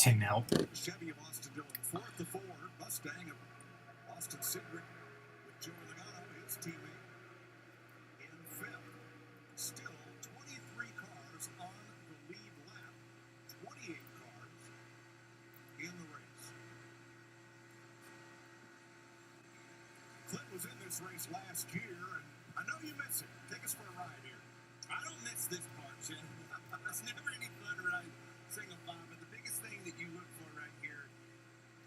didn't help. Chevy of Austin Dillon, fourth to Ford. Mustang of Austin Sigrid with Joe Logano, his teammate, in fifth. Still 23 cars on the lead lap, 28 cars in the race. Clint was in this race last year, and I know you miss it. Take us for a ride here. I don't miss this part, Jim. It's never any fun ride single file, but the biggest thing that you look for right here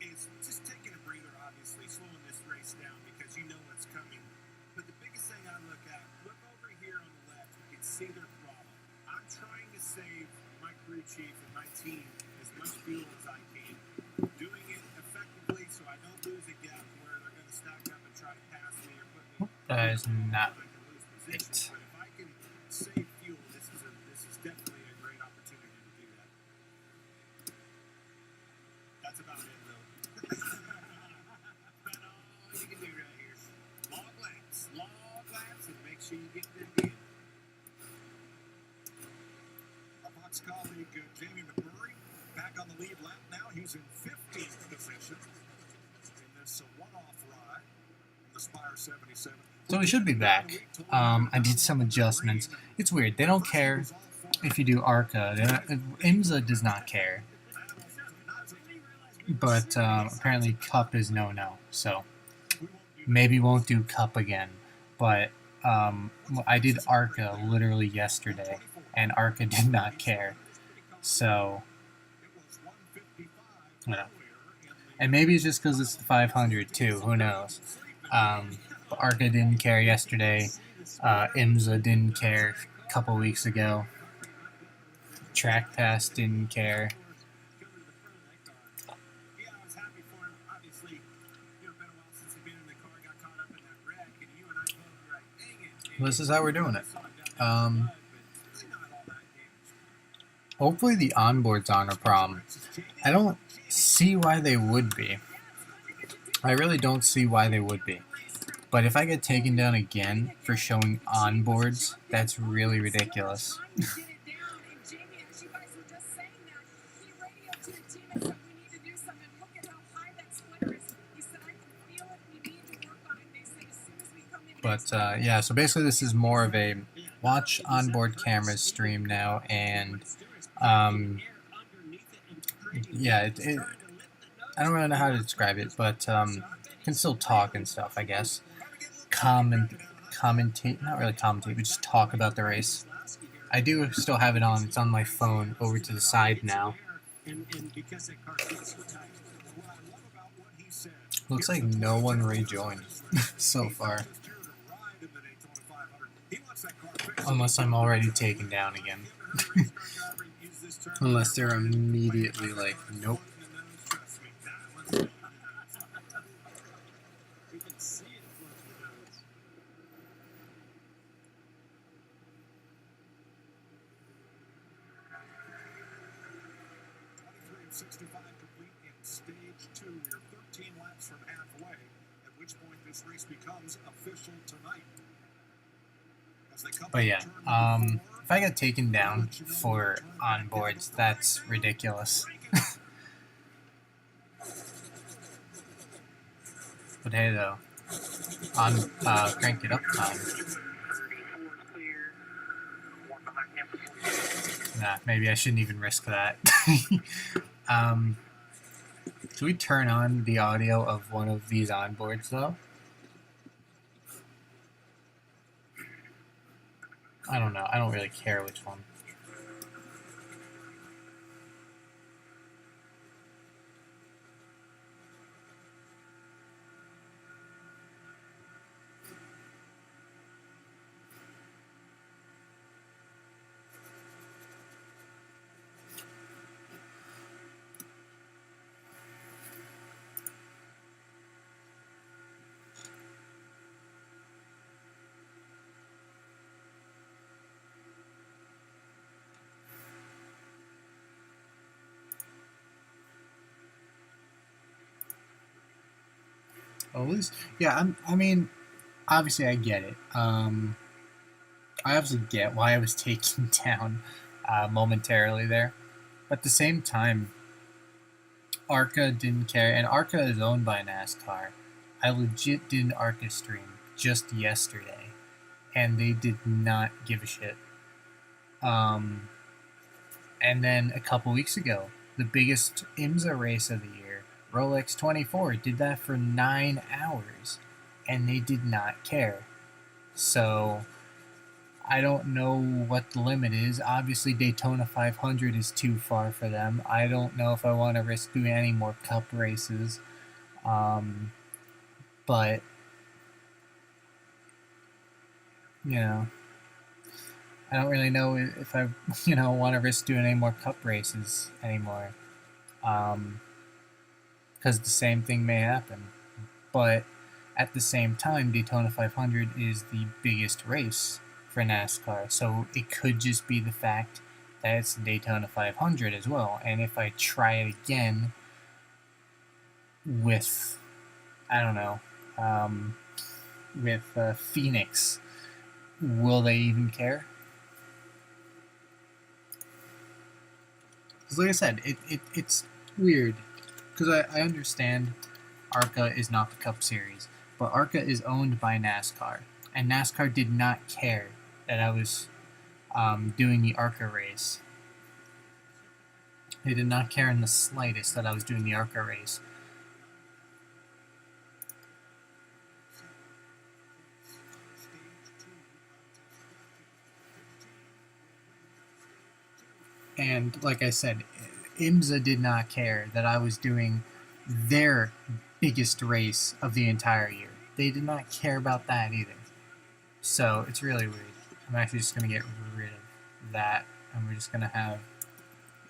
is just taking a breather, obviously, slowing this race down because you know what's coming. But the biggest thing I look at, look over here on the left, you can see their throttle. I'm trying to save my crew chief and my team as much fuel as I can, doing it effectively so I don't lose a gap where they're going to stack up and try to pass me or put me. That is not I can lose position. it. But if I can save fuel, this is definitely a great opportunity to do that. That's about it, though. About all you can do right here. Long laps, and make sure you get them in. Our Fox colleague Jamie McMurray back on the lead lap now. He's in 15th position in this one-off ride in the Spire 77. So we should be back. I did some adjustments. It's weird. They don't care if you do ARCA. IMSA does not care. But apparently Cup is no-no. So maybe won't do Cup again. But I did ARCA literally yesterday, and ARCA did not care. So, you know. And maybe it's just because it's the 500 too. Who knows? But ARCA didn't care yesterday. IMSA didn't care a couple weeks ago. Track Pass didn't care. This is how we're doing it. Hopefully the onboards aren't a problem. I don't see why they would be. I really don't see why they would be. But if I get taken down again for showing onboards, that's really ridiculous. But yeah, so basically this is more of a watch onboard cameras stream now, and yeah, I don't really know how to describe it, but can still talk and stuff, I guess. Commentate, not really commentate, but just talk about the race. I do still have it on. It's on my phone over to the side now. Looks like no one rejoined so far. Unless I'm already taken down again. Unless they're immediately like, nope. Complete in stage 2. You're 13 laps from halfway, at which point this race becomes official tonight. But yeah, if I get taken down for onboards, that's ridiculous. But hey, though, on crank it up time. Nah, maybe I shouldn't even risk that. Should we turn on the audio of one of these onboards, though? I don't know. I don't really care which one. Well, at least, yeah, I mean, obviously I get it. I obviously get why I was taken down momentarily there. But at the same time, ARCA didn't care, and ARCA is owned by NASCAR. I legit did an ARCA stream just yesterday, and they did not give a shit. And then a couple weeks ago, the biggest IMSA race of the year, Rolex 24, did that for 9 hours, and they did not care. So I don't know what the limit is. Obviously, Daytona 500 is too far for them. I don't know if I want to risk doing any more cup races. But, you know, I don't really know if I, want to risk doing any more cup races anymore. Because the same thing may happen. But at the same time, Daytona 500 is the biggest race for NASCAR. So it could just be the fact that it's the Daytona 500 as well. And if I try it again with, I don't know, with Phoenix, will they even care? Because like I said, it's weird. Because I understand ARCA is not the Cup Series, but ARCA is owned by NASCAR. And NASCAR did not care that I was doing the ARCA race. They did not care in the slightest that I was doing the ARCA race. And like I said, IMSA did not care that I was doing their biggest race of the entire year. They did not care about that either. So it's really weird. I'm actually just going to get rid of that, and we're just going to have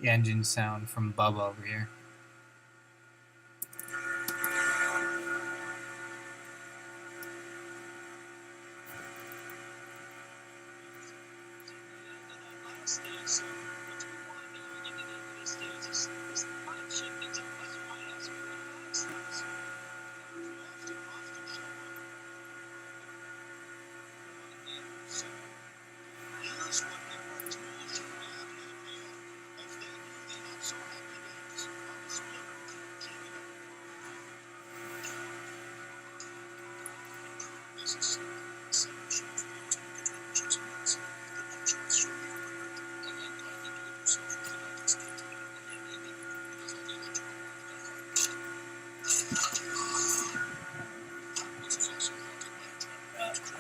the engine sound from Bubba over here.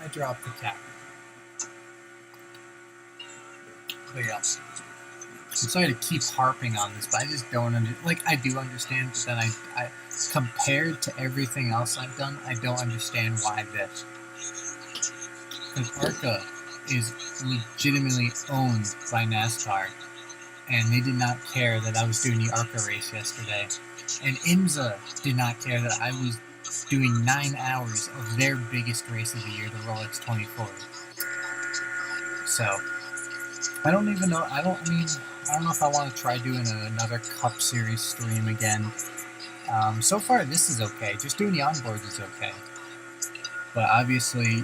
I dropped the cap. There you go. I'm sorry to keep harping on this, but I just don't I do understand, but then I compared to everything else I've done, I don't understand why this. Because ARCA is legitimately owned by NASCAR, and they did not care that I was doing the ARCA race yesterday. And IMSA did not care that I was doing 9 hours of their biggest race of the year, the Rolex 24. So, I don't even know, I don't know if I want to try doing another Cup Series stream again. So far, this is okay. Just doing the onboards is okay. But obviously,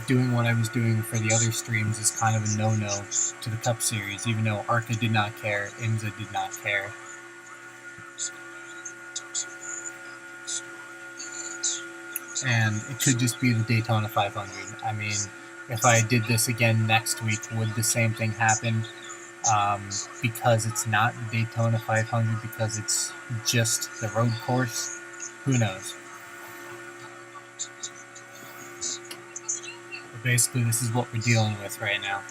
doing what I was doing for the other streams is kind of a no-no to the Cup Series, even though ARCA did not care, IMSA did not care. And it could just be the Daytona 500. I mean, if I did this again next week, would the same thing happen? Because it's not the Daytona 500, because it's just the road course? Who knows? But basically, this is what we're dealing with right now.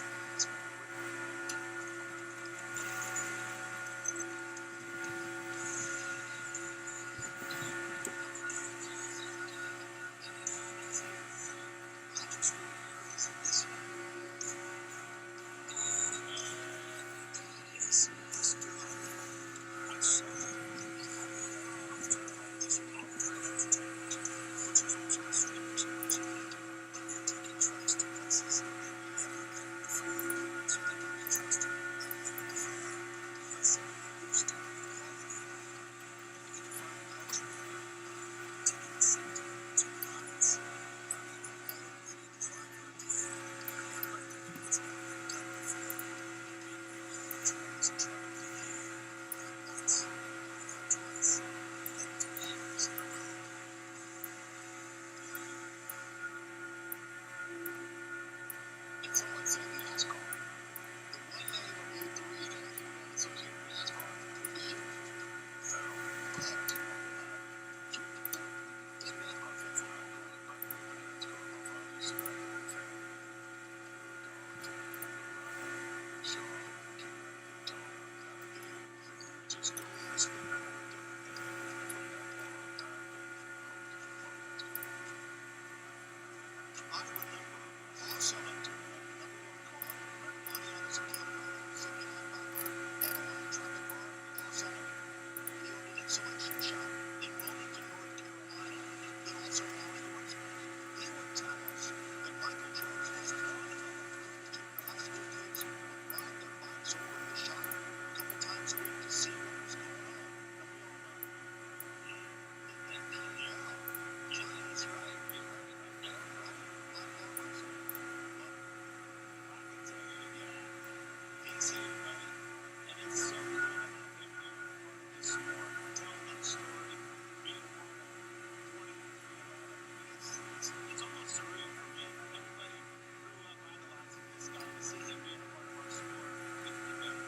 surreal for me. Everybody grew up idolizing this guy. To see him being a part of our sport couldn't be better.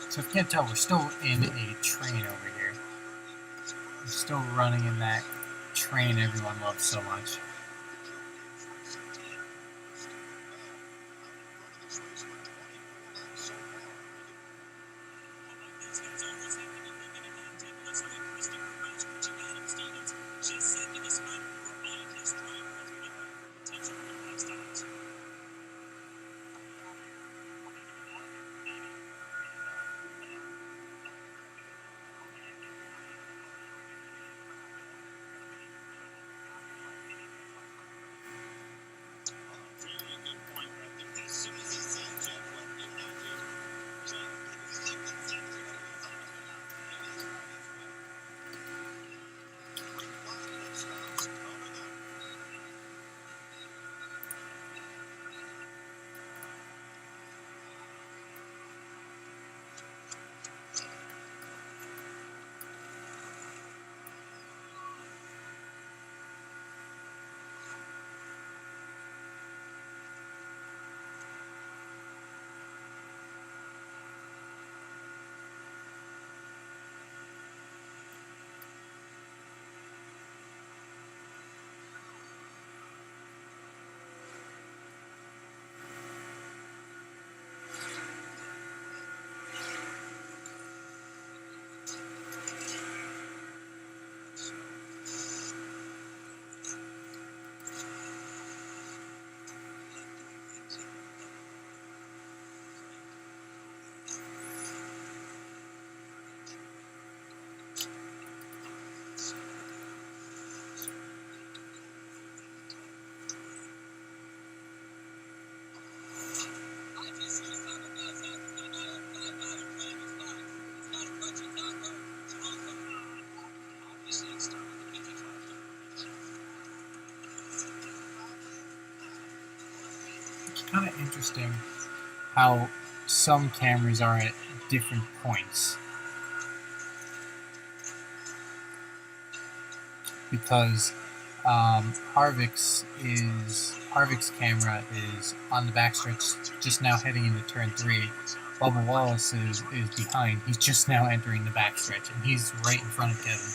So if you can't tell, we're still in a train over here. We're still running in that train everyone loves so much. Kind of interesting how some cameras are at different points, because Harvick's camera is on the backstretch, just now heading into turn 3. Bubba Wallace is behind. He's just now entering the backstretch, and he's right in front of Kevin.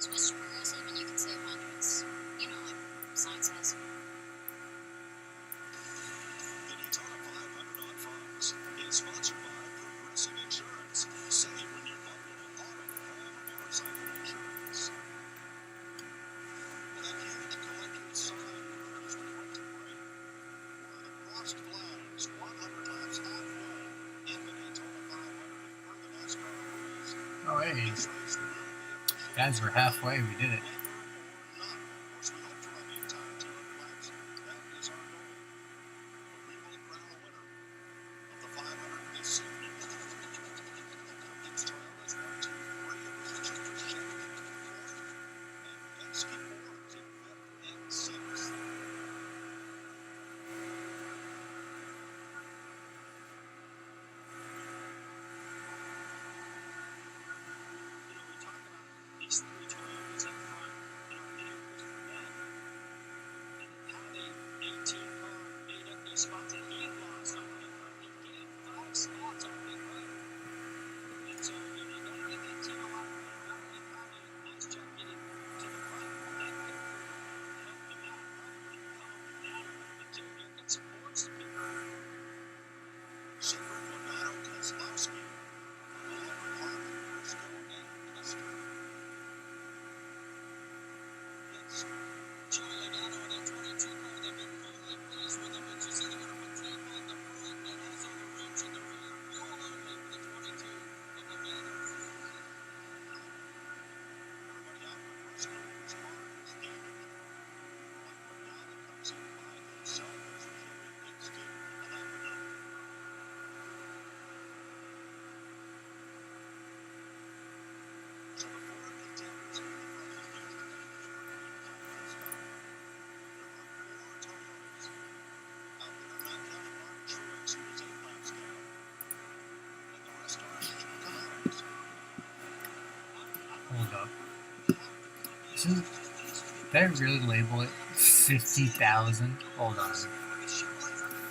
Mr. Progressive, and you can save hundreds. You know, like sign says. The Daytona 500 on Fox is sponsored by Progressive Insurance. Save when you bundle auto, home, or motorcycle insurance. Well, that huge collector's sign is the winter break, where the crossed flags 100 laps halfway in the Daytona 500 per the NASCAR rules. Oh, hey, This race will be officially guys, we're halfway. We did it. These three Toyotas up front, Hold up. Did I really label it 50,000? Hold on.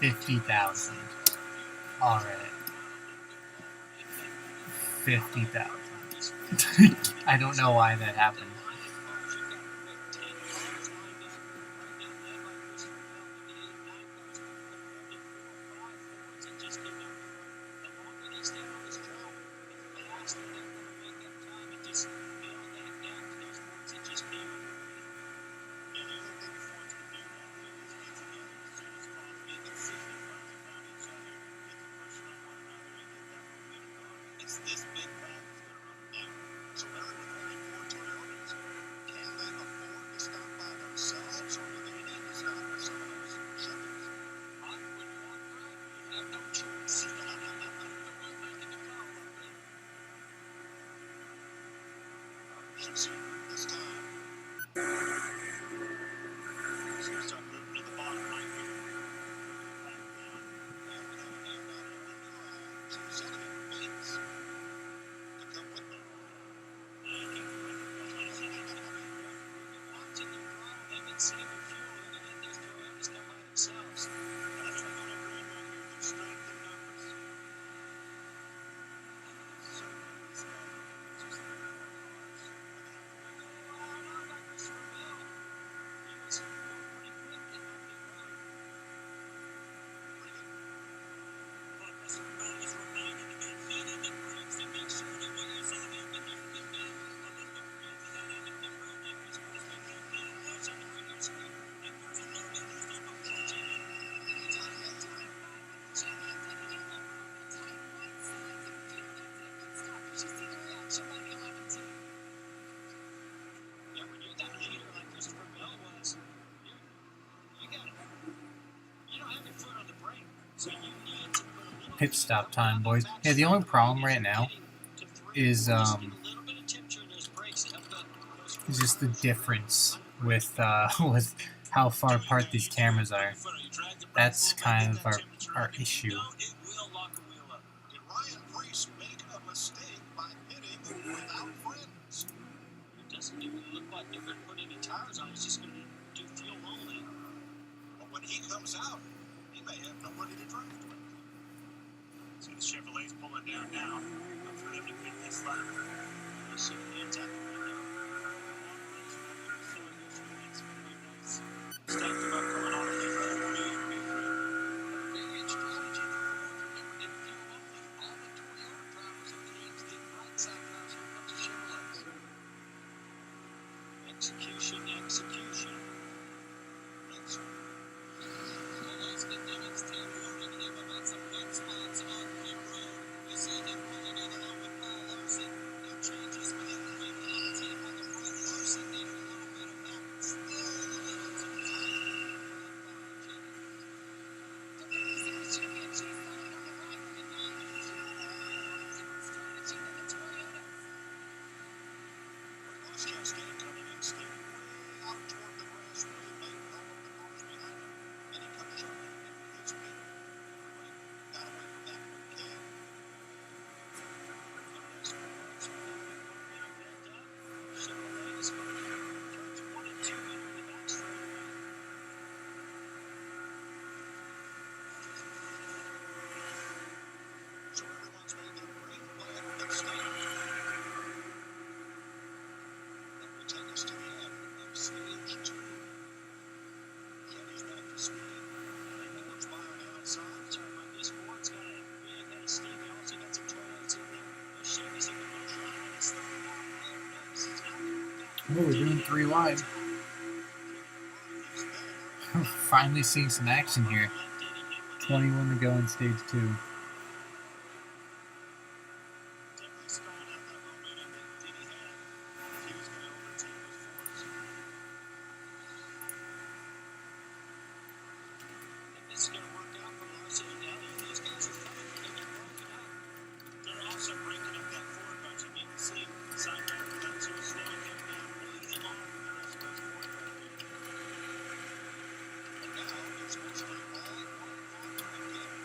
50,000. Alright. 50,000. I don't know why that happened. This big bag is going to run down. So Larry, with only 4 Toyotas, can they afford to stop by themselves, or do they need to stop with some of those Chevys? I would want that. You have no choice. Put one back in the car. Should see this time. So we start moving to the bottom right here. Back down. And we have an air down there on the line. So Sullivan waits to come with them. And he watching them drive. They've been saving fuel. They're going to let those Toyotas come by themselves. That's what I'm going to bring right here. Their strength in numbers. So this guy is just like 4 cars. I don't know about Christopher Bell. He was going pretty quick in that pit road. Pretty good. Well, Christopher Bell was reminded to get feet in the brakes and make sure that what you saw there, that there could be a little bit more to that on the pit road there. As far as we can now, watch on the radar screen. And there's a little bit of stuff up there, Jimmy. Yeah, when you're that leader like Christopher Bell was, you got it. You don't have your foot on the brake, so you need to put a little Pit stop time, boys. Yeah, the only problem right now is just the difference with with how far apart these cameras are. That's kind of our issue. It will lock a wheel up. Did Ryan Preece make a mistake by pitting without friends? It doesn't even look like they're going to put any tires on. It's just going to do fuel only. But when he comes out, he may have nobody to drive with. See the Chevrolet's pulling down now. Look for them to pick this lap. You'll see the attack right now. Stacked them up coming on the road. Very good strategy. The Ford did fuel only. All the Toyota drivers and teams did right side cars when it comes to Chevrolets. Execution. Thanks. Well, those that demonstrate warning him about some good spots on the road. You see him pulling in along with Paul Larson. No changes within the Daytona team on the road. Larson needed a little bit of help. Still a little too tight. Cascade coming in, skating way out toward the grass, way late, all of the cars behind him, and he comes short in with his speed. Got away from that one, Cam. Chevrolet is going to turns 1 and 2 into the back straightaway. So everyone's making a great plan with their state. Take us to the end of stage 2. Kenny's back to speed. And he looks by on the outside. Sorry about this. Ford's got a big head of steam. He also got some Toyotas in there. Those Chevys in the motion line. And it's starting out. Oh, no. This is not going to work out. Oh, we're doing 3 wide. Finally seeing some action here. 21 to go in stage 2. This is going to work out for Larson and Elliott. These guys are fighting. They're going to break it up. They're also breaking up that Ford bunch. You can see side by side, so slowing him down, pulling him off from the rest of those Ford drivers. And now they're supposed to be all on again.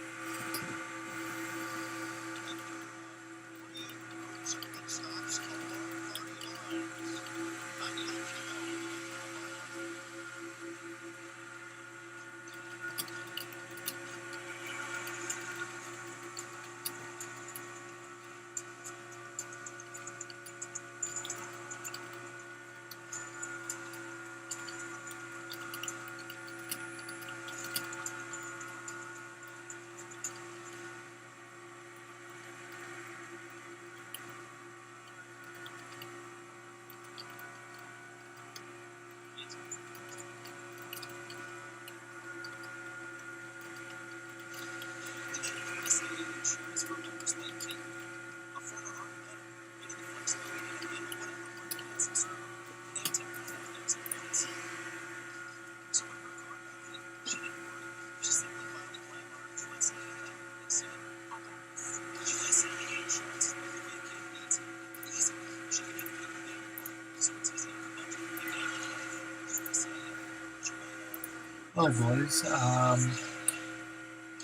Oh, boys.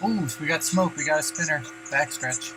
Ooh, so we got smoke. We got a spinner. Backstretch.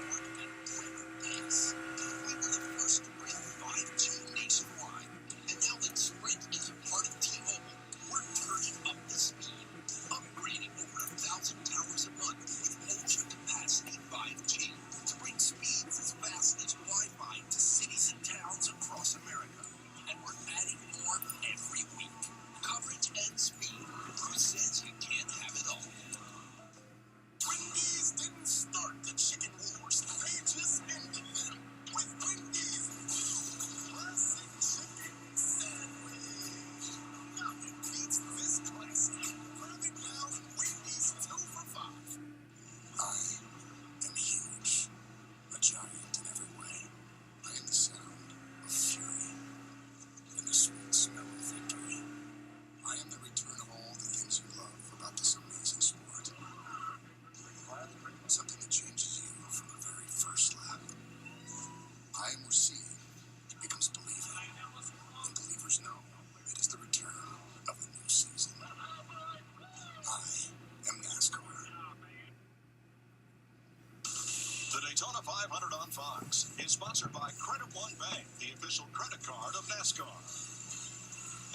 The Daytona 500 on Fox is sponsored by Credit One Bank, the official credit card of NASCAR.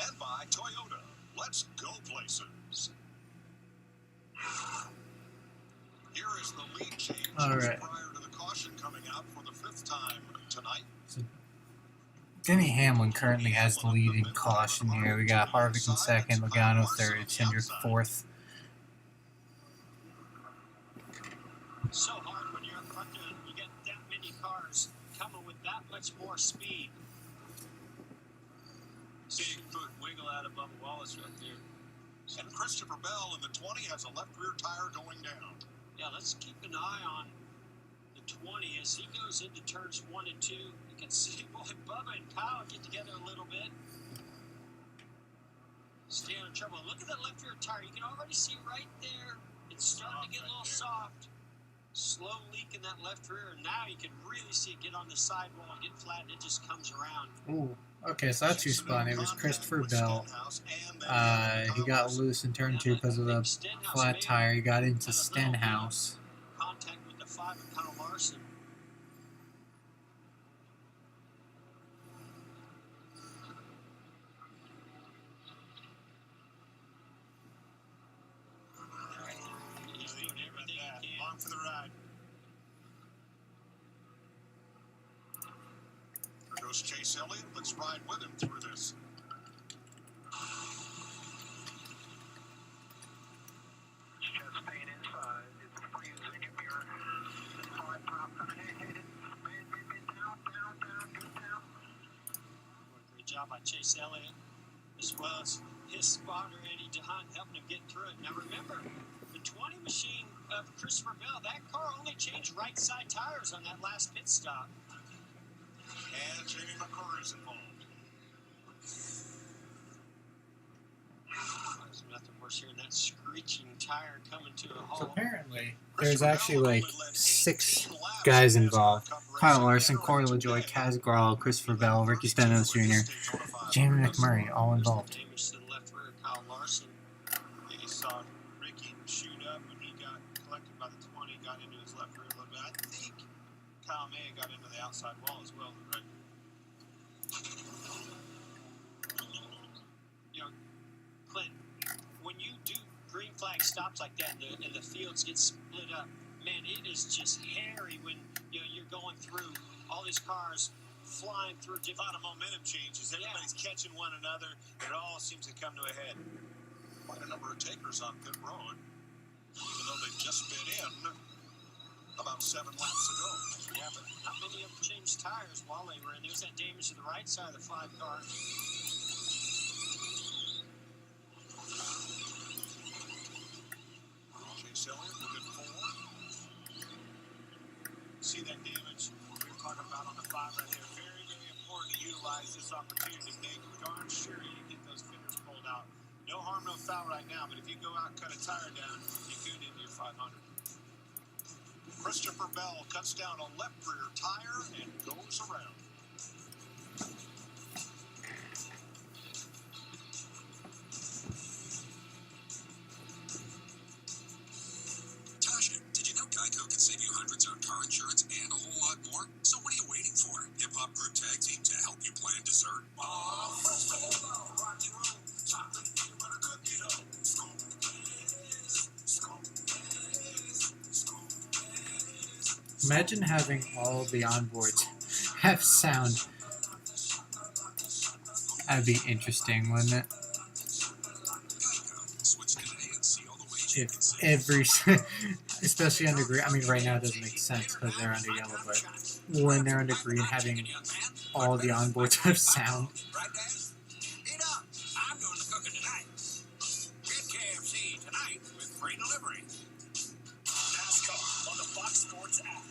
And by Toyota. Let's go places. Here is the lead change Alright. prior to the caution coming out for the 5th time tonight. So Denny Hamlin currently has the lead in caution here. We got Harvick in second, Logano third, Cindric fourth. So hard when you're up front there, you get that many cars coming with that much more speed. Big foot wiggle out of Bubba Wallace right there. And Christopher Bell in the 20 has a left rear tire going down. Yeah, let's keep an eye on the 20 as he goes into turns 1 and 2. You can see, boy, Bubba and Kyle get together a little bit. Stay out of trouble. Look at that left rear tire. You can already see right there. It's starting to get a little soft. Slow leak in that left rear, and now you can really see it get on the sidewall and get flat, and it just comes around. Ooh. Okay, so that's who spun. It was Christopher Bell. He got loose in turn 2 because of the flat tire. He got into Stenhouse. Contact with the 5 of Kyle Larson. He's doing everything he can. On for the ride. There goes Chase Elliott. Let's ride with him through this. Just staying inside. It's freezing in here. Slide top. Hit it. Down. Great job by Chase Elliott, as well as his spotter, Eddie DeHaan, helping him get through it. Now remember, the 20 machine of Christopher Bell, that car only changed right side tires on that last pit stop. And Jamie McCurry's involved. There's nothing worse hearing that screeching tire coming to a So halt. apparently, there's actually like 6 guys involved. Kyle Larson, Corey LaJoy, Kaz Grall, Christopher Bell, Ricky Stenhouse Jr., Jamie McMurray, all involved. Damage to the left rear, Kyle Larson. And he saw Ricky shoot up when he got collected by the 20, got into his left rear a little bit. I think Kyle may have got into the outside wall as well, right? You know, Clint, when you do green flag stops like that and the fields get split up, man, it is just hairy when you're going through all these cars flying through different. A lot of momentum changes. Everybody's catching one another. It all seems to come to a head. Quite a number of takers on pit road, even though they've just been in about 7 laps ago. Yeah, but not many of them changed tires while they were in. There's that damage to the right side of the 5 car. Chase Elliott will get 4. See that damage we were talking about on the 5 right here. Very, very important to utilize capitalize this opportunity to make darn sure you get those fenders pulled out. No harm, no foul right now, but if you go out and cut a tire down, you could into your 500. Christopher Bell cuts down a left rear tire and goes around. Tasha, did you know Geico can save you hundreds on car insurance and a whole lot more? So what are you waiting for? Hip Hop Group Tag Team to help you plan dessert? Imagine having all the onboards have sound. That'd be interesting, wouldn't it? Geico. Switch today and see all the ways you If can save. every, especially under green, I mean right now it doesn't make sense because they're under yellow, but when they're under green, having all the onboards have sound. Right, Dad? Eat up. I'm doing the cooking tonight. Get KFC tonight with free delivery. NASCAR on the Fox Sports app.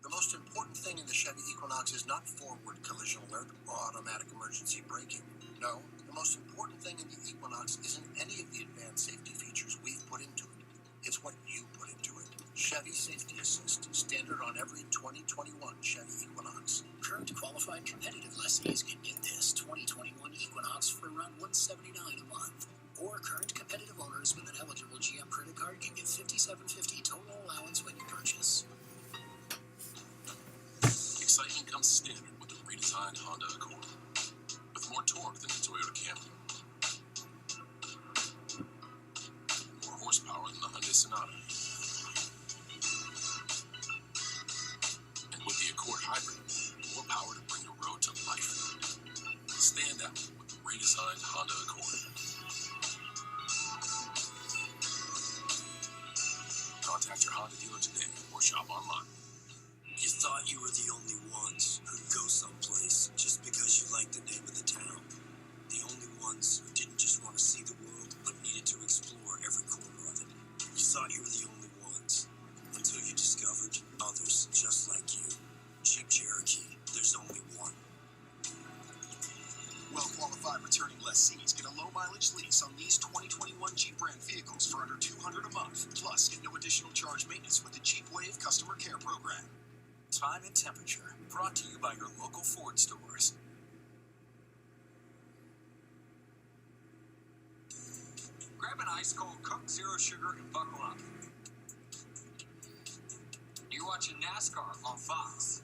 The most important thing in the Chevy Equinox is not forward collision alert or automatic emergency braking. No, the most important thing in the Equinox isn't any of the advanced safety features we've put into it. It's what you put into it. Chevy Safety Assist, standard on every 2021 Chevy Equinox. Current qualified competitive lessees can get this 2021 Equinox for around $179 a month. Or current competitive owners with an eligible GM credit card can get $5,750 total allowance when you purchase. Excitement comes standard with the redesigned Honda Accord. With more torque than the Toyota Camry. More horsepower than the Hyundai Sonata. And with the Accord Hybrid, more power to bring your road to life. Stand out with the redesigned Honda Accord. Contact your Honda dealer today or shop online. You thought you were the only ones who'd go someplace just because you liked the name of the town. The only ones who didn't just want to see the world, but needed to explore every corner of it. You thought you were the only ones until you discovered others just like you. Jeep Cherokee, there's only one. Well-qualified returning lessees get a low-mileage lease on these 2021 Jeep brand vehicles for under $200 a month. Plus, get no additional charge maintenance with the Jeep Wave Customer Care Program. Time and temperature, brought to you by your local Ford stores. Grab an ice cold Coke Zero Sugar and buckle up. You're watching NASCAR on Fox.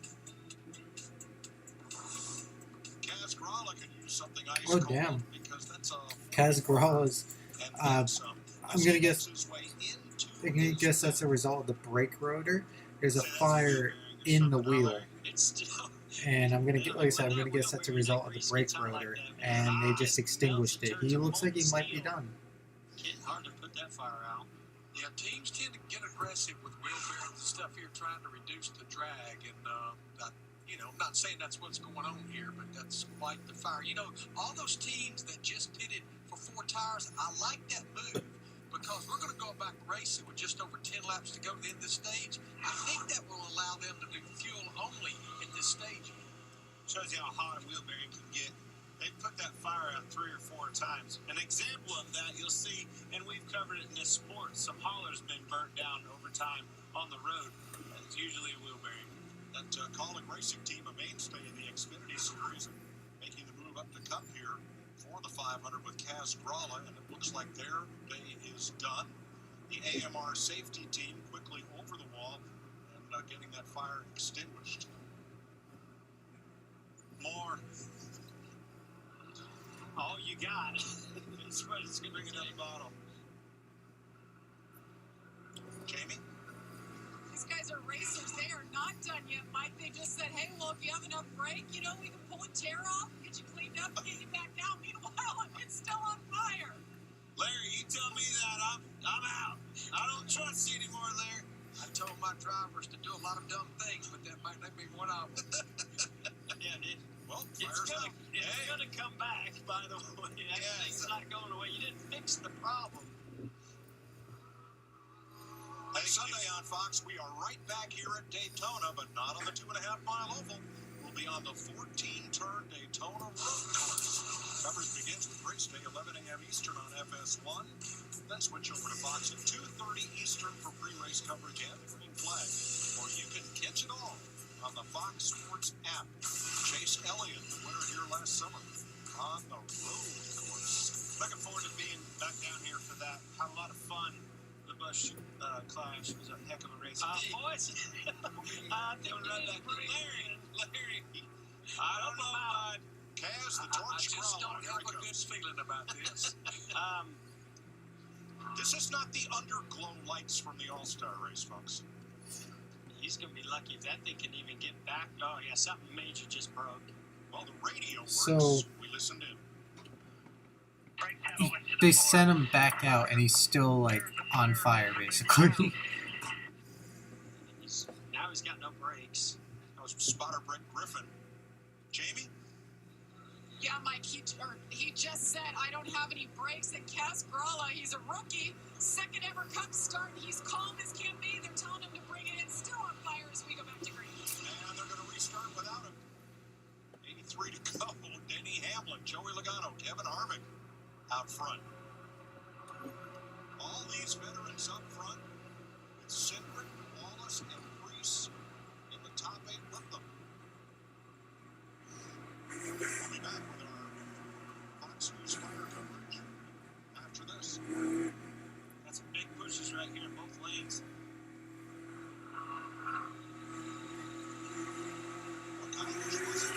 Kaz Grala can use something ice Oh, cold damn. because that's a Kaz Grala is. and Uh, then some. I'm gonna guess. His way into I can guess that's a result of the brake rotor. There's a fire in the wheel, It's still and I'm gonna get. Like I said, I'm gonna guess that's a result of the brake rotor, and they just extinguished it. He looks like he might be done. hard to put that fire out. Yeah, teams tend to get aggressive with wheel bearings and stuff here, trying to reduce the drag. And, I'm not saying that's what's going on here, but that's quite the fire. You know, all those teams that just pitted for 4 tires, I like that move because we're going to go back racing with just over 10 laps to go to the end of the stage. I think that will allow them to do fuel only at this stage. Shows you how hot a wheel bearing can get. They put that fire out 3 or 4 times. An example of that you'll see, and we've covered it in this sport, some haulers been burnt down over time on the road. It's usually a wheel bearing. That Colic Racing team, a mainstay in the Xfinity Series, making the move up to Cup here for the 500 with Kaz Grala, and it looks like their day is done. The AMR safety team quickly over the wall and getting that fire extinguished. More. All you got. That's what it's going to bring another bottle. Jamie? These guys are racers. They are not done yet, Mike. They just said, hey, well, if you have enough brake, we can pull a tear off, get you cleaned up, get you back down. Meanwhile, it's still on fire. Larry, you tell me that, I'm out. I don't trust you anymore, Larry. I told my drivers to do a lot of dumb things, but that might not be one of them. Yeah, well, It's gonna come back, by the way. Everything's not going away. You didn't fix the problem. Hey, Sunday on Fox, we are right back here at Daytona, but not on the 2.5-mile oval. We'll be be on the 14-turn Daytona road course. Coverage begins with race day 11 a.m. Eastern on FS1. Then switch over to Fox at 2:30 Eastern for pre-race coverage and the green flag. Or you can catch it all on the Fox Sports app. Chase Elliott, the winner here last summer, on the road course. Looking forward to being back down here for that. Had a lot of fun. The Busch Clash was a heck of a race. Boys, I think Larry. I don't know, bud. Kaz, the torch I just don't have a good feeling about this. This is not the underglow lights from the All-Star race, folks. He's going to be lucky if that thing can even get back. Oh, yeah, something major just broke. Well, the radio works. So- We listened in. They sent him back out, and he's still like on fire, basically. Now he's got no brakes. That was spotter Brett Griffin. Jamie? Yeah, Mike, he just said, I don't have any brakes. And Kaz Gralla, he's a rookie, second ever Cup start. He's calm as can be. They're telling him to bring it in. Still on fire as we go back to green. And they're going to restart without him. 83 to go. Denny Hamlin, Joey Logano, Kevin Harvick out front. All these veterans up front with Cindric, Wallace, and Reese in the top 8 with them. We'll be back with our Fox News Fire coverage after this. Got some big pushes right here in both lanes. What kind of push was it?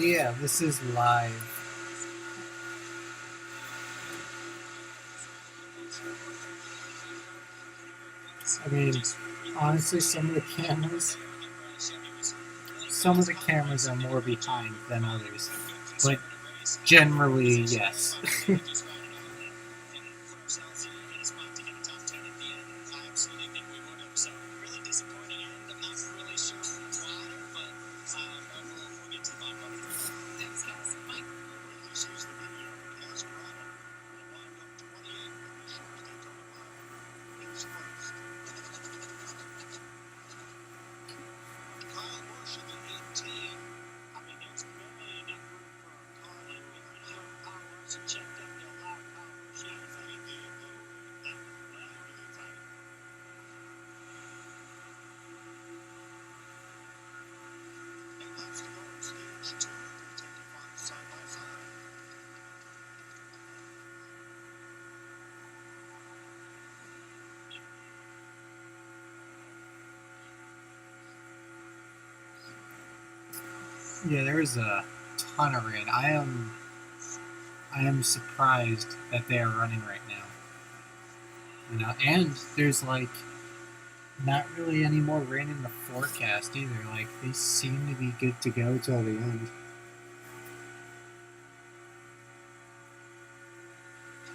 Yeah, this is live. I mean, honestly, some of the cameras are more behind than others, but generally, yes. laps to go in stage 2. We'll take you on side by side. Yeah, there is a ton of rain. I am surprised that they are running right now. You know, and there's like not really any more rain in the forecast either. Like they seem to be good to go till the end.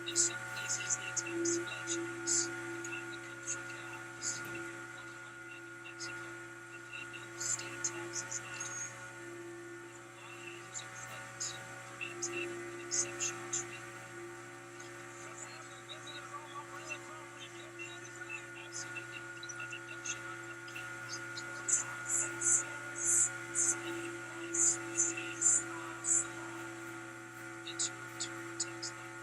In some places they tell splash packs. The kind that comes from cows. But if you're in one homeland in Mexico, they pay no state taxes now. Wise or float for maintaining an exceptional treatment. Absolutely. A deduction on upkeep. Into TurboTax Live.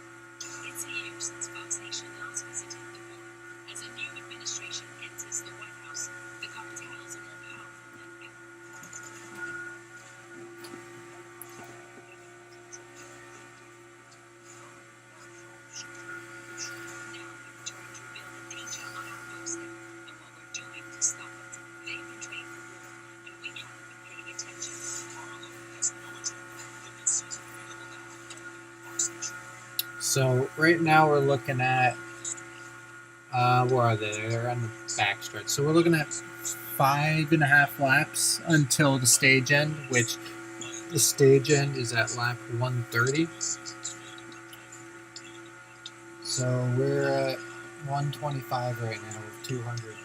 It's a year since Fox Nation last visited the border. As a new administration enters the White House, the cartels are more powerful than ever. Now we return to reveal the danger on our doorstep and what we're doing to stop it. They've been trained for war, and we haven't been paying attention. Harlow has military equipment season available now. Fox Nation. So right now we're looking at where are they? They're on the backstretch. So we're looking at 5.5 laps until the stage end, which the stage end is at lap 130. So we're at 125 right now with 200.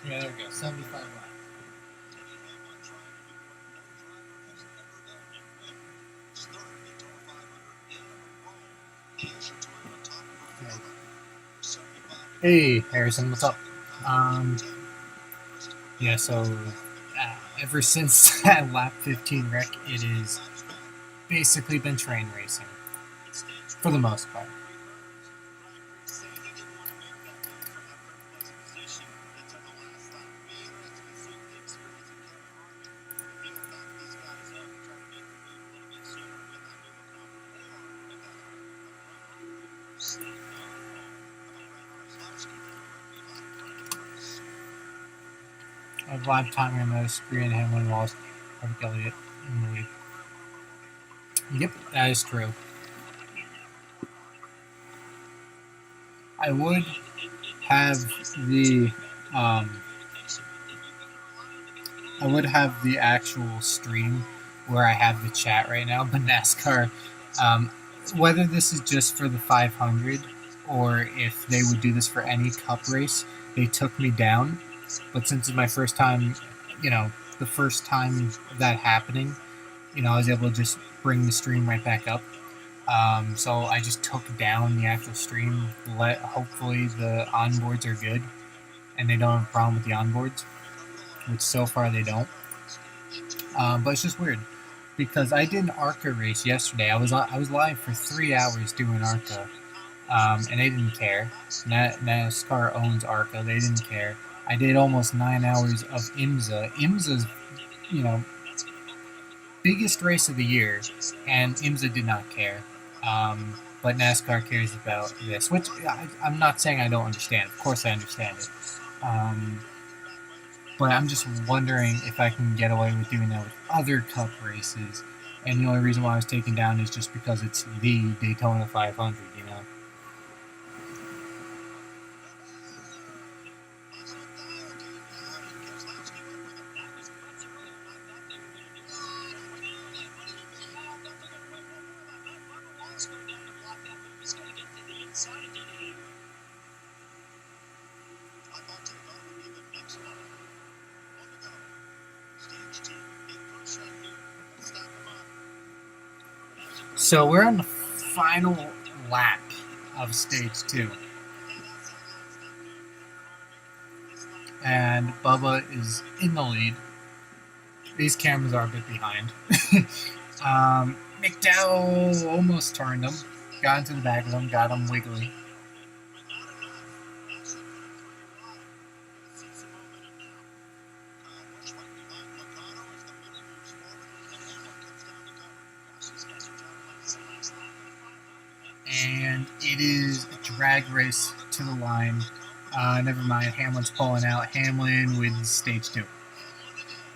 Yeah, there we go. 75 laps. Hey, Harrison, what's up? Yeah, so ever since that lap 15 wreck, it has basically been train racing for the most part. I have live timing on the screen him when lost Frank Elliott in the lead. Yep, that is true. I would have the actual stream where I have the chat right now, but NASCAR, whether this is just for the 500 or if they would do this for any cup race, they took me down. But since it's my first time, the first time of that happening, I was able to just bring the stream right back up. So I just took down the actual stream. Hopefully the onboards are good and they don't have a problem with the onboards, which so far they don't. But it's just weird because I did an ARCA race yesterday. I was live for 3 hours doing ARCA, and they didn't care. NASCAR owns ARCA. They didn't care. I did almost 9 hours of IMSA. IMSA's, biggest race of the year, and IMSA did not care. But NASCAR cares about this, which I'm not saying I don't understand. Of course I understand it. But I'm just wondering if I can get away with doing that with other cup races. And the only reason why I was taken down is just because it's the Daytona 500, decided did it anyway. I thought Daytona would be the next level. On the go. Stage 2. Big push right here. Stack them up. So we're on the final lap of stage 2. And Bubba is in the lead. These cameras are a bit behind. McDowell almost turned him. Got into the back of him, got him wiggly. And it is a drag race to the line. Never mind, Hamlin's pulling out. Hamlin wins stage 2.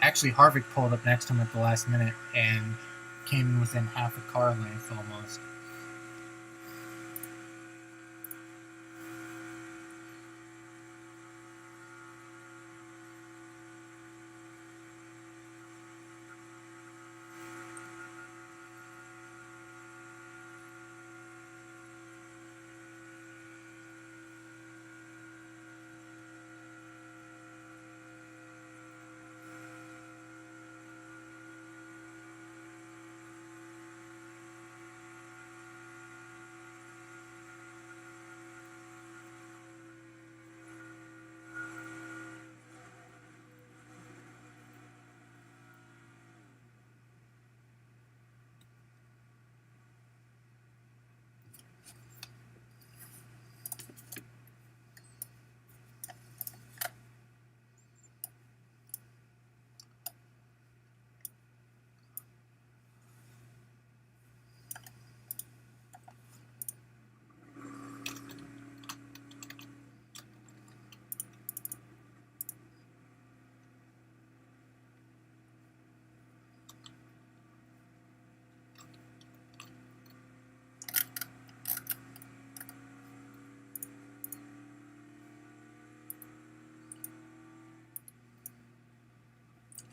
Actually, Harvick pulled up next to him at the last minute and came in within half a car length almost.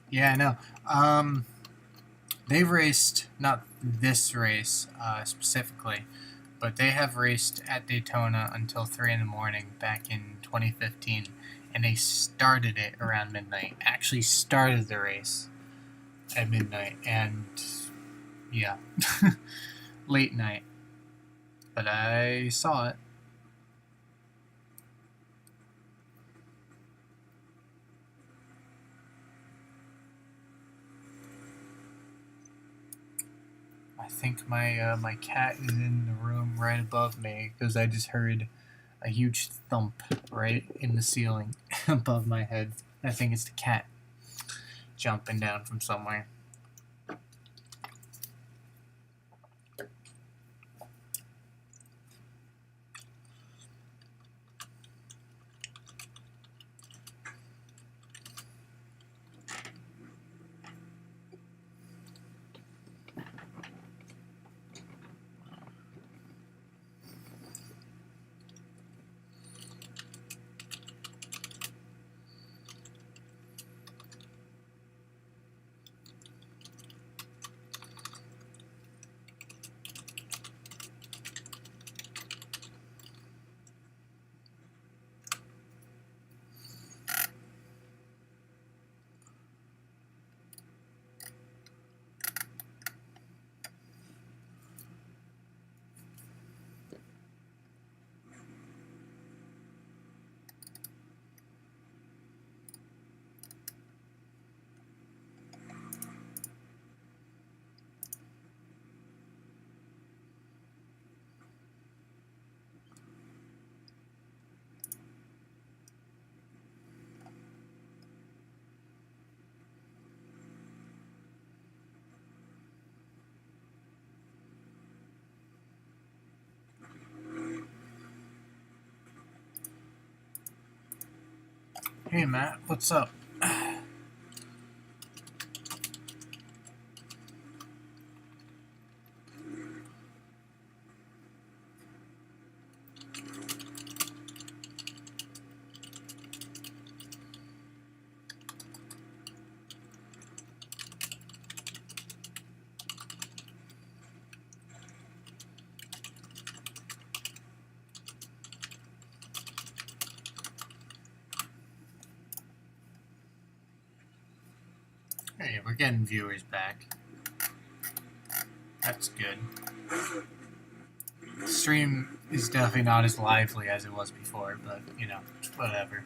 Yeah, I know. They've raced, not this race specifically, but they have raced at Daytona until 3 in the morning back in 2015, and they started it around midnight. Actually started the race at midnight, and yeah, late night. But I saw it. I think my cat is in the room right above me because I just heard a huge thump right in the ceiling above my head. I think it's the cat jumping down from somewhere. Hey Matt, what's up? Hey, we're getting viewers back. That's good. The stream is definitely not as lively as it was before, but, you know, whatever.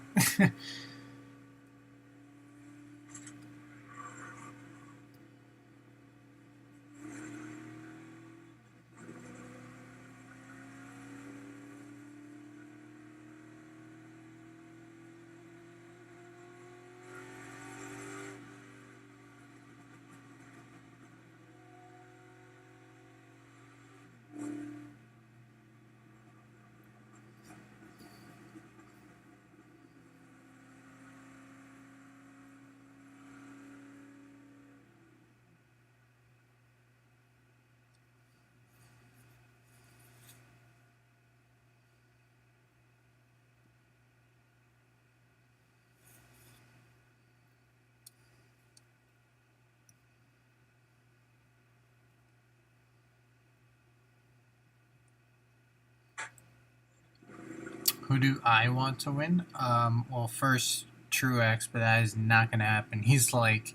Who do I want to win? Well, first, Truex, but that is not going to happen. He's like,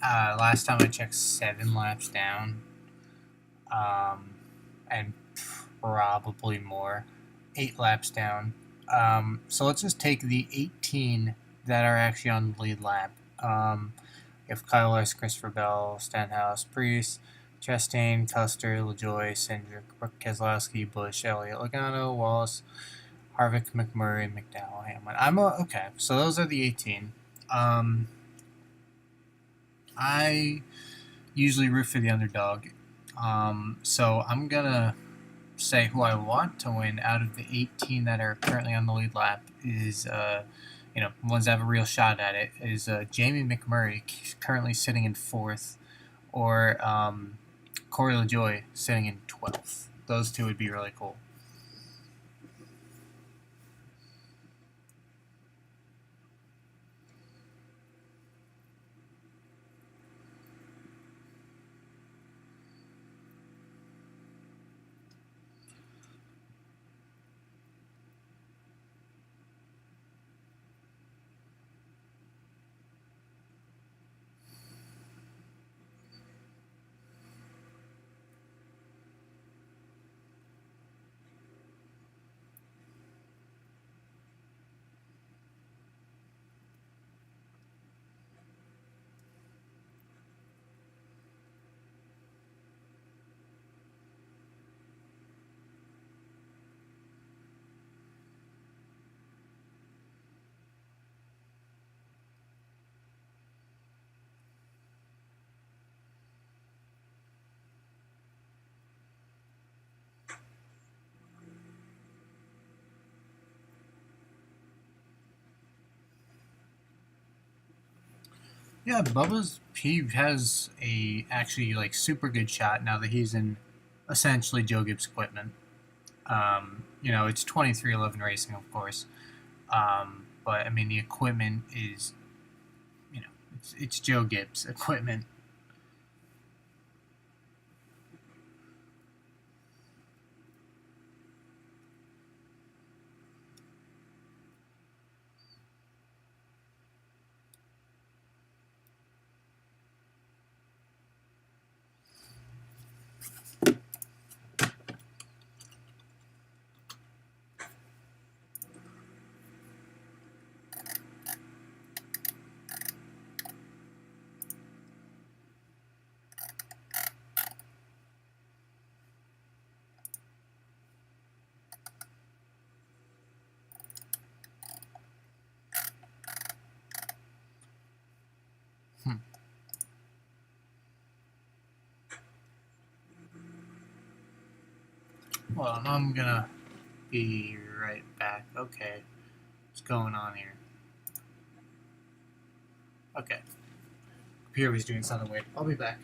last time I checked, 7 laps down. And probably more. 8 laps down. So let's just take the 18 that are actually on the lead lap. We have Kyle Lewis, Christopher Bell, Stenhouse, Priest, Chastain, Custer, LaJoy, Cindric, Brooke Keselowski, Busch, Elliott, Logano, Wallace, Harvick, McMurray, McDowell, Hamlin. Okay. So those are the 18. I usually root for the underdog. So I'm gonna say who I want to win out of the 18 that are currently on the lead lap is, ones that have a real shot at it, is Jamie McMurray, currently sitting in 4th, or Corey LaJoy sitting in 12th. Those two would be really cool. Yeah, he has a actually like super good shot now that he's in essentially Joe Gibbs equipment. It's 2311 Racing, of course, but I mean the equipment is, it's Joe Gibbs equipment. Well, I'm gonna be right back. Okay, what's going on here? Okay, computer was doing something weird. I'll be back.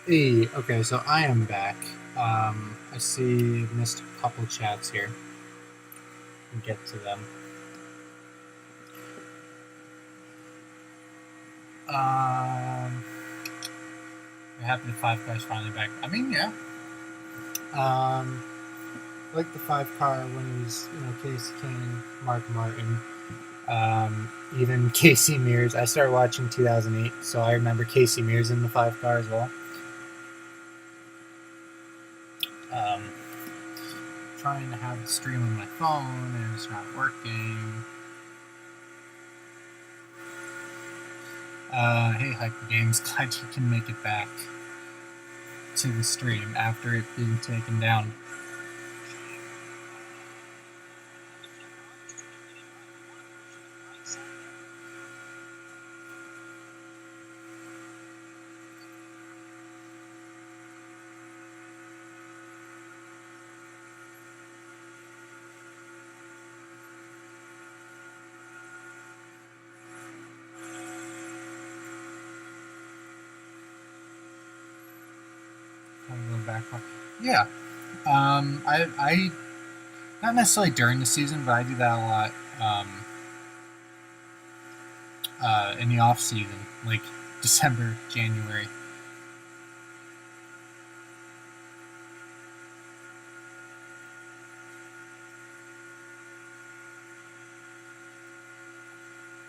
Hey, okay, so I am back. I see missed a couple chats here. We'll get to them. I'm happy the 5 car's finally back. I mean, yeah. Like the 5 car when it was, Casey Kane, Mark Martin, even Casey Mears. I started watching 2008, so I remember Casey Mears in the 5 car as well. Trying to have the stream on my phone and it's not working. Hey, Hyper Games, glad you can make it back to the stream after it being taken down. I'll go back. Yeah. I not necessarily during the season, but I do that a lot. In the off season, like December, January.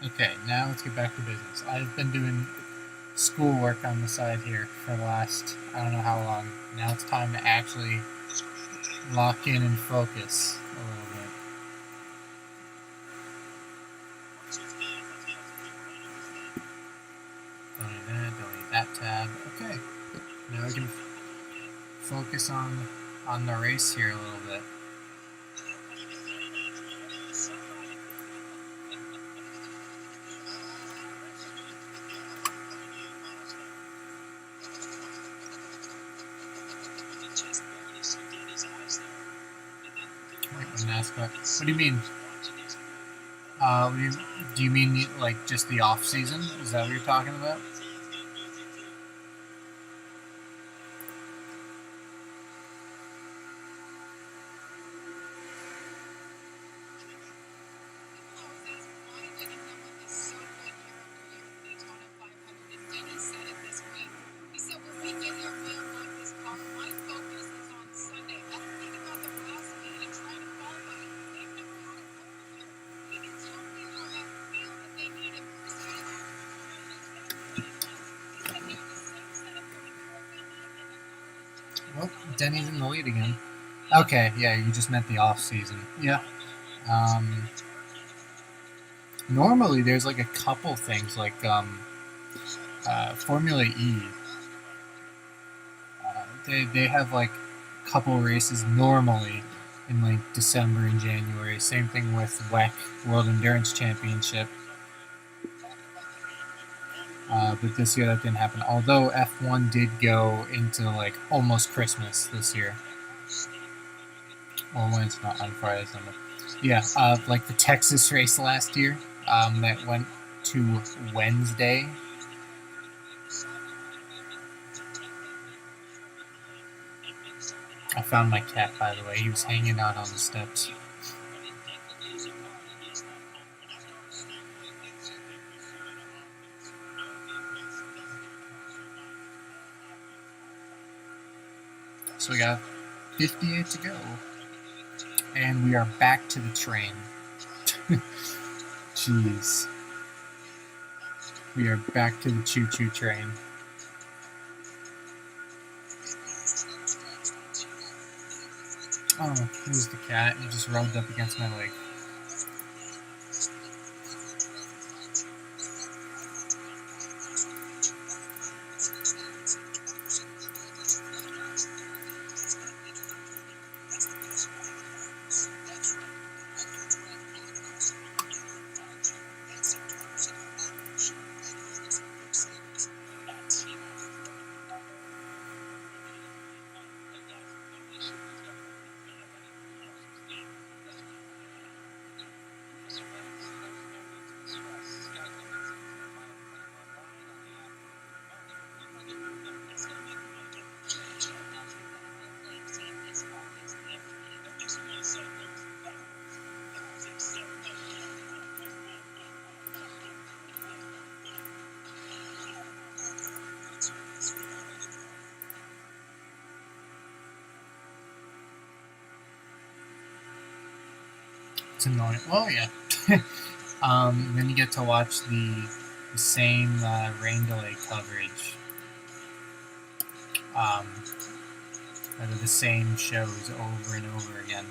Okay, now let's get back to business. I've been doing schoolwork on the side here for the last, I don't know how long. Now it's time to actually lock in and focus a little bit. Don't need that tab. Okay, now we can focus on the race here a little bit. NASCAR. What do you mean? Do you mean like just the off season? Is that what you're talking about? Well, Denny's in the lead again. Okay, yeah, you just meant the off season. Yeah. Normally there's like a couple things like Formula E. They have like a couple races normally in like December and January. Same thing with WEC, World Endurance Championship. But this year that didn't happen. Although F1 did go into like almost Christmas this year. Well, when it's not on Friday, Sunday. Yeah, like the Texas race last year that went to Wednesday. I found my cat, by the way. He was hanging out on the steps. So we got 58 to go. And we are back to the train. Jeez. We are back to the choo-choo train. Oh, here's the cat. He just rubbed up against my leg. It's annoying. Oh yeah. Then you get to watch the same rain delay coverage. Out of the same shows over and over again.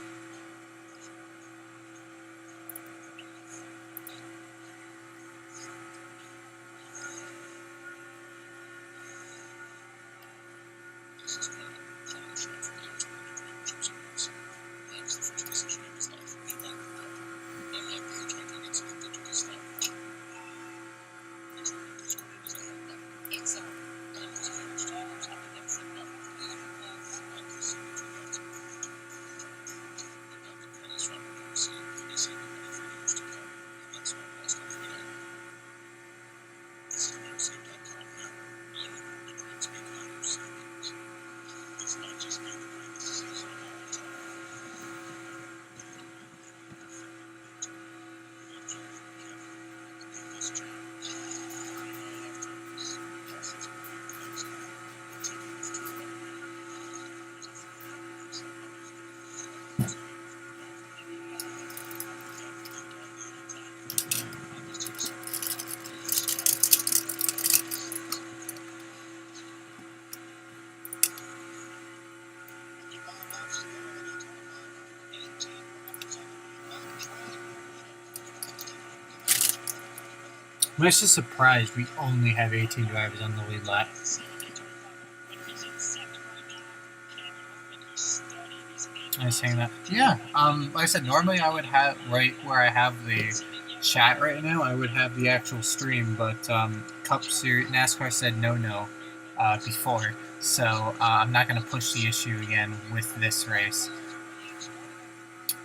I'm actually surprised we only have 18 drivers on the lead lap. I was saying that. Yeah. Like I said, normally I would have right where I have the chat right now. I would have the actual stream, but Cup Series NASCAR said no before, so I'm not going to push the issue again with this race.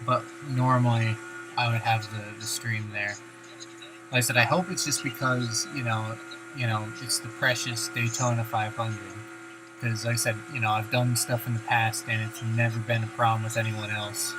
But normally I would have the stream there. Like I said, I hope it's just because you know it's the precious Daytona 500. Because like I said, I've done stuff in the past and it's never been a problem with anyone else.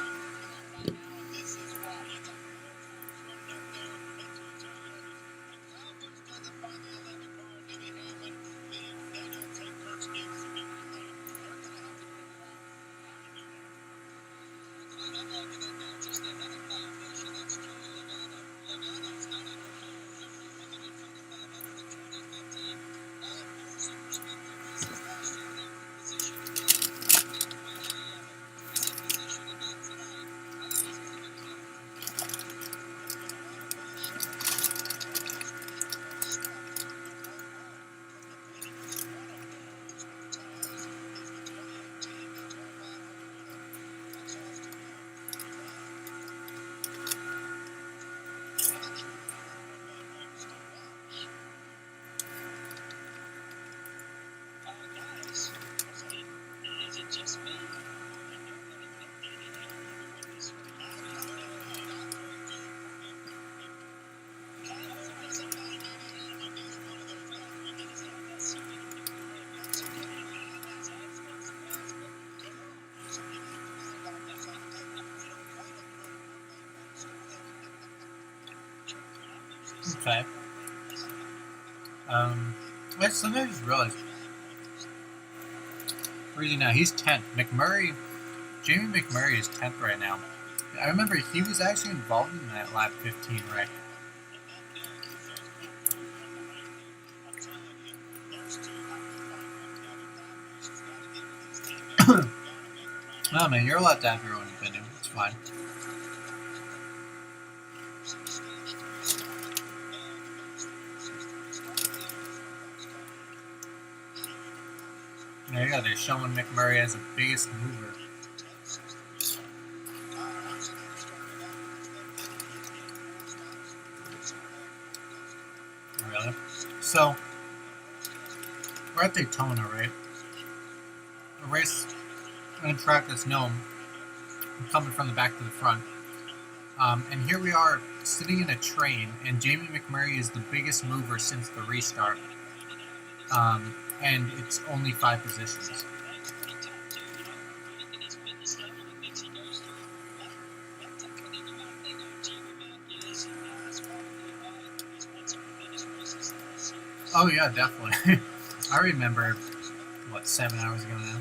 Okay. Wait, something I just realized. Where is he now? He's 10th. Jamie McMurray is 10th right now. I remember he was actually involved in that lap 15 wreck. Oh man, you're allowed to have your own opinion. It's fine. There you go. They're showing McMurray as the biggest mover. Really? So, we're at Daytona, right? A race on a track that's known, coming from the back to the front. And here we are sitting in a train, and Jamie McMurray is the biggest mover since the restart. And it's only 5 positions. Oh yeah, definitely. I remember, what, 7 hours ago now.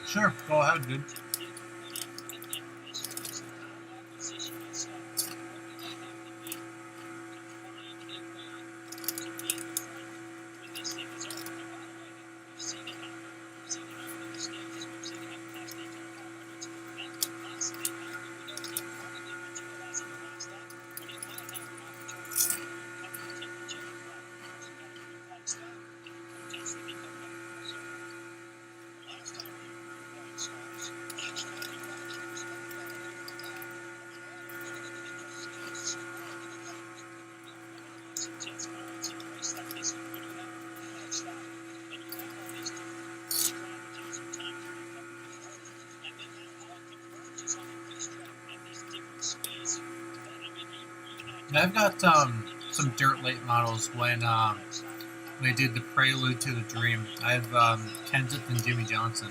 Sure, go ahead, dude. I've got some dirt late models when they did the Prelude to the Dream. I have Kenseth and Jimmy Johnson.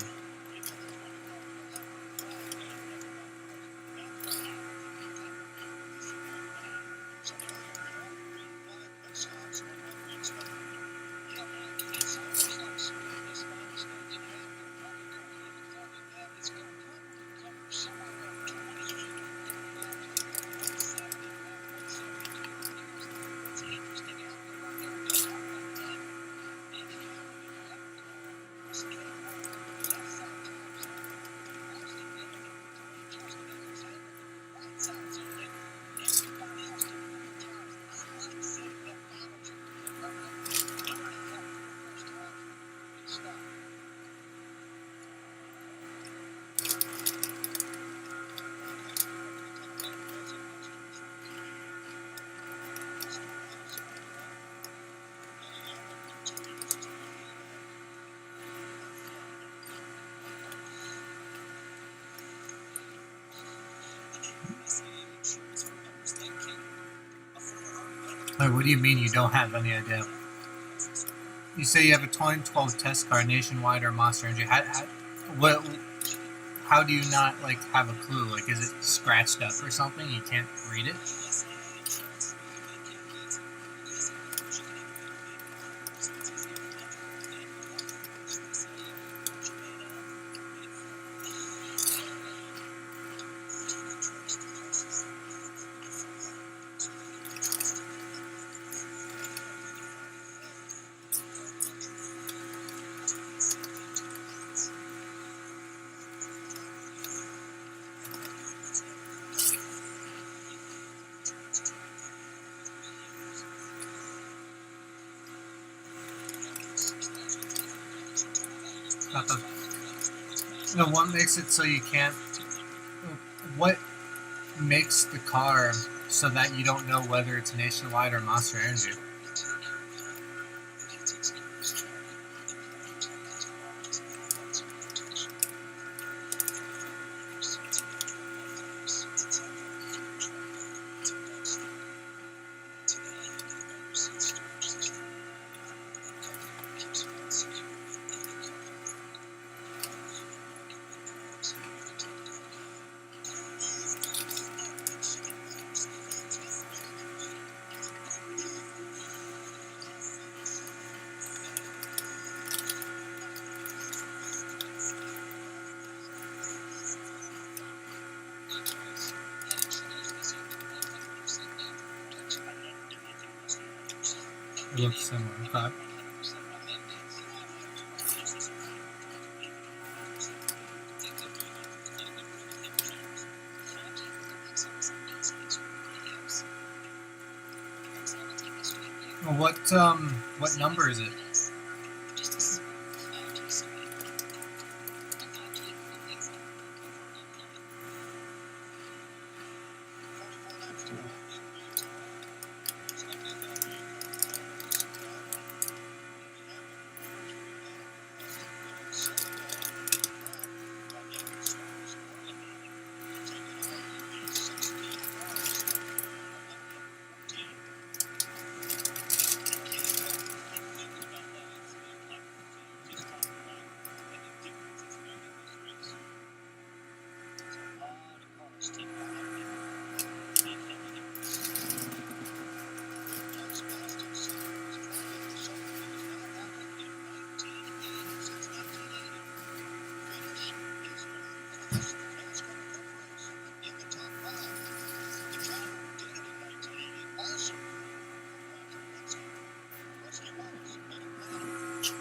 Wait, what do you mean you don't have any idea? You say you have a 2012 test car, Nationwide or Monster Energy. How do you not like have a clue? Like, is it scratched up or something? You can't read it. Not the. No, what makes it so you can't? What makes the car so that you don't know whether it's Nationwide or Monster Energy? It looks similar. Okay. What number is it? Just a small 5G screen. A 5G that picks up local 499. 44 laps to go in Daytona. It's looking at that vehicle.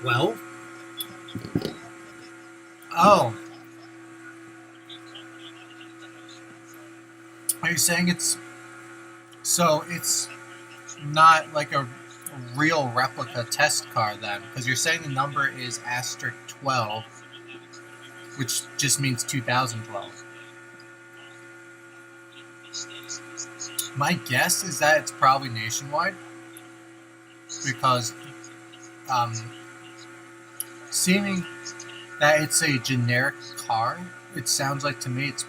Well. Oh. Are you saying it's not like a real replica test car then? Because you're saying the number is asterisk 12, which just means 2012. My guess is that it's probably nationwide because seeming that it's a generic car, it sounds like to me it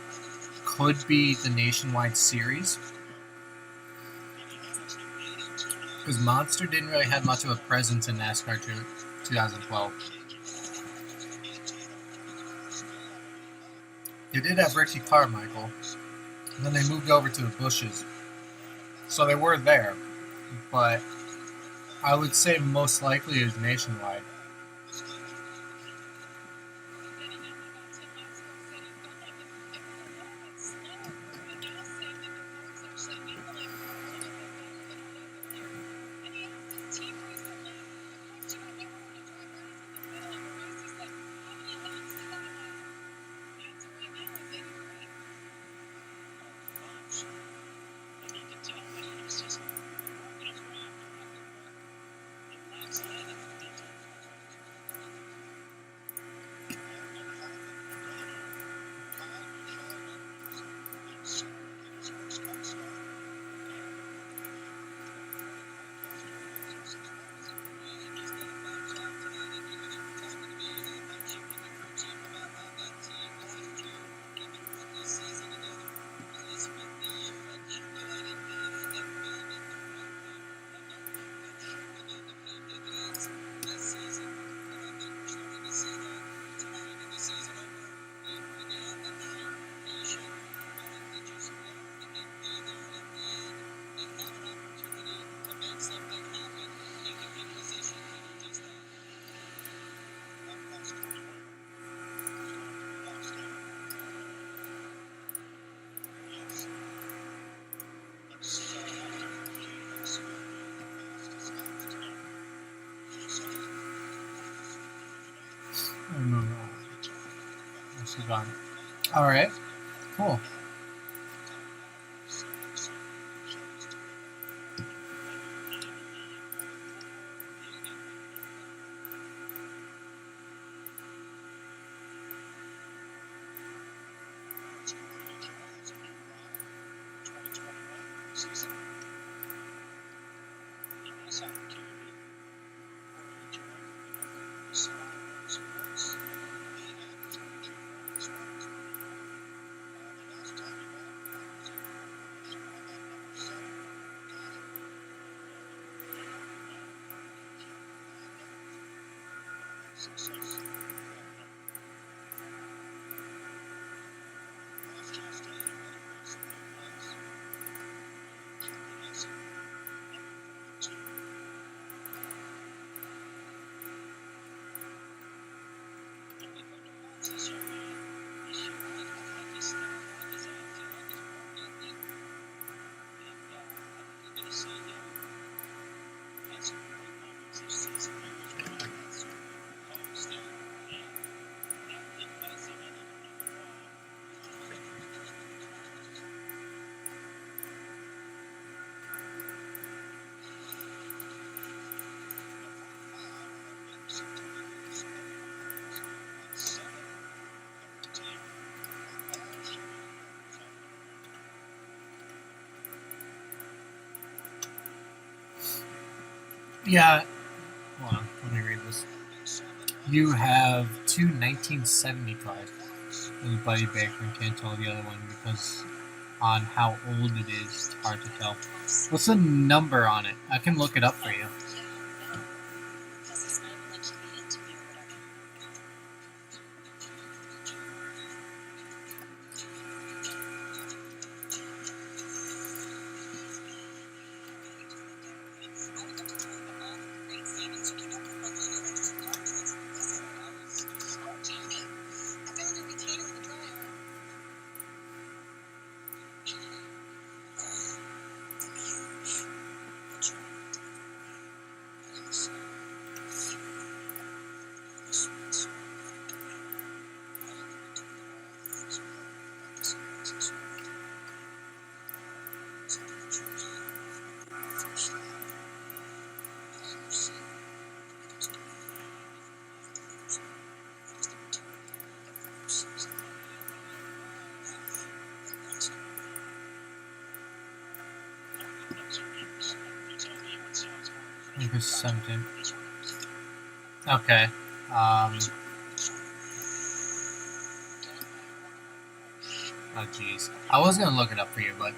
could be the nationwide series. Because Monster didn't really have much of a presence in NASCAR 2012. They did have Ricky Carmichael, and then they moved over to the Bushes. So they were there, but I would say most likely it was nationwide. All right, cool. Yeah. Hold on. Let me read this. You have two 1970 cars. There's Buddy Baker and can't tell the other one because on how old it is, it's hard to tell. What's the number on it? I can look it up for you. August 17th. Okay. Oh, jeez. I was gonna look it up for you, but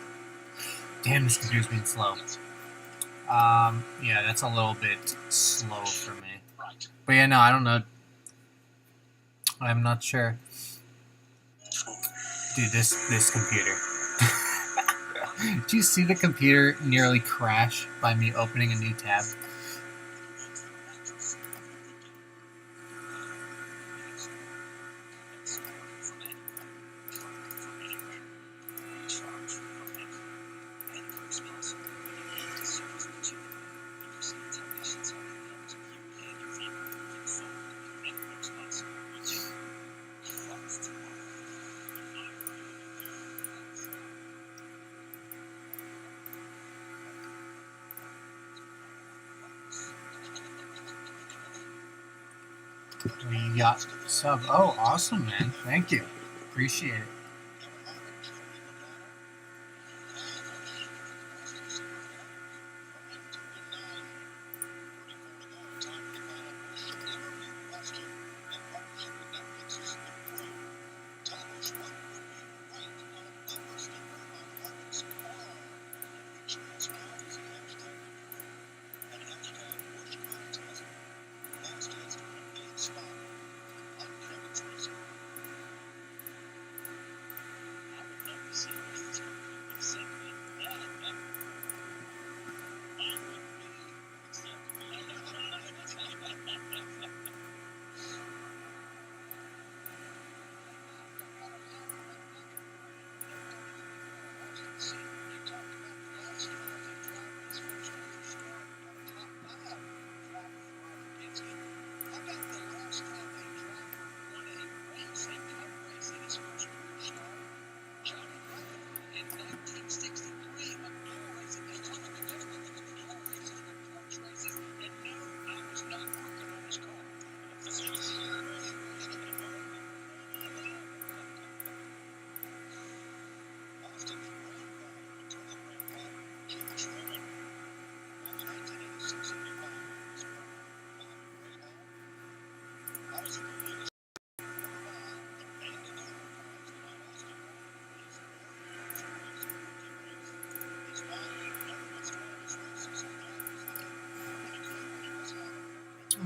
damn, this computer's being slow. Yeah, that's a little bit slow for me. But yeah, no, I don't know. I'm not sure. Dude, this computer. Did you see the computer nearly crash by me opening a new tab? Yeah, sub. Oh, awesome, man. Thank you. Appreciate it.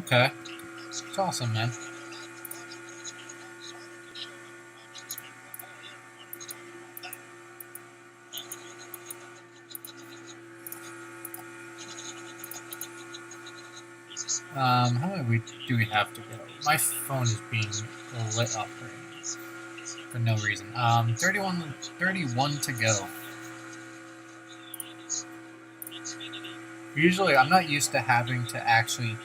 Okay. It's awesome, man. How many do we have to go? My phone is being lit up right now for no reason. 31 to go. Usually, I'm not used to having to actually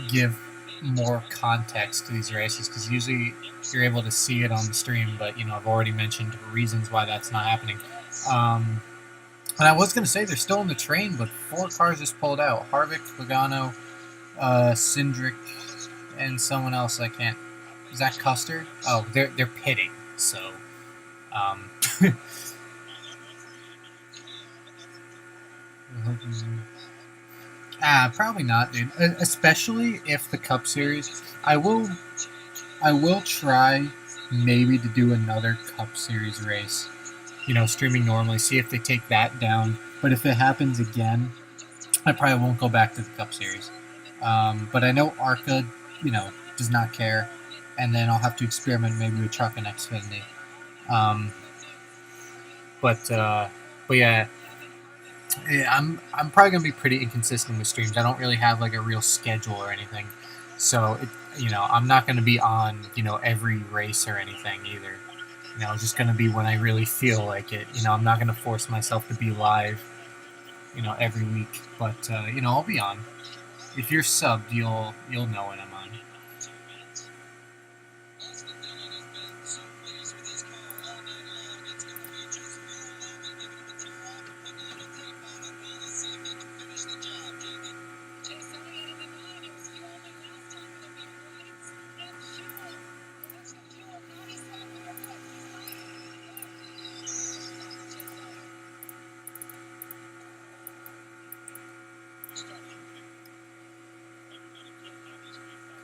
give more context to these races because usually you're able to see it on the stream, but I've already mentioned reasons why that's not happening. And I was going to say they're still in the train, but 4 cars just pulled out. Harvick, Logano, Cindric, and someone else I can't. Is that Custer? Oh, they're pitting, so. Probably not, dude. Especially if the Cup Series, I will try maybe to do another Cup Series race. Streaming normally, see if they take that down. But if it happens again, I probably won't go back to the Cup Series. But I know Arca, does not care, and then I'll have to experiment maybe with Truck and Xfinity. Um, but uh, but yeah, I'm probably gonna be pretty inconsistent with streams. I don't really have like a real schedule or anything, so I'm not gonna be on every race or anything either. It's just gonna be when I really feel like it. I'm not gonna force myself to be live, every week. But I'll be on. If you're subbed, you'll know when I'm on.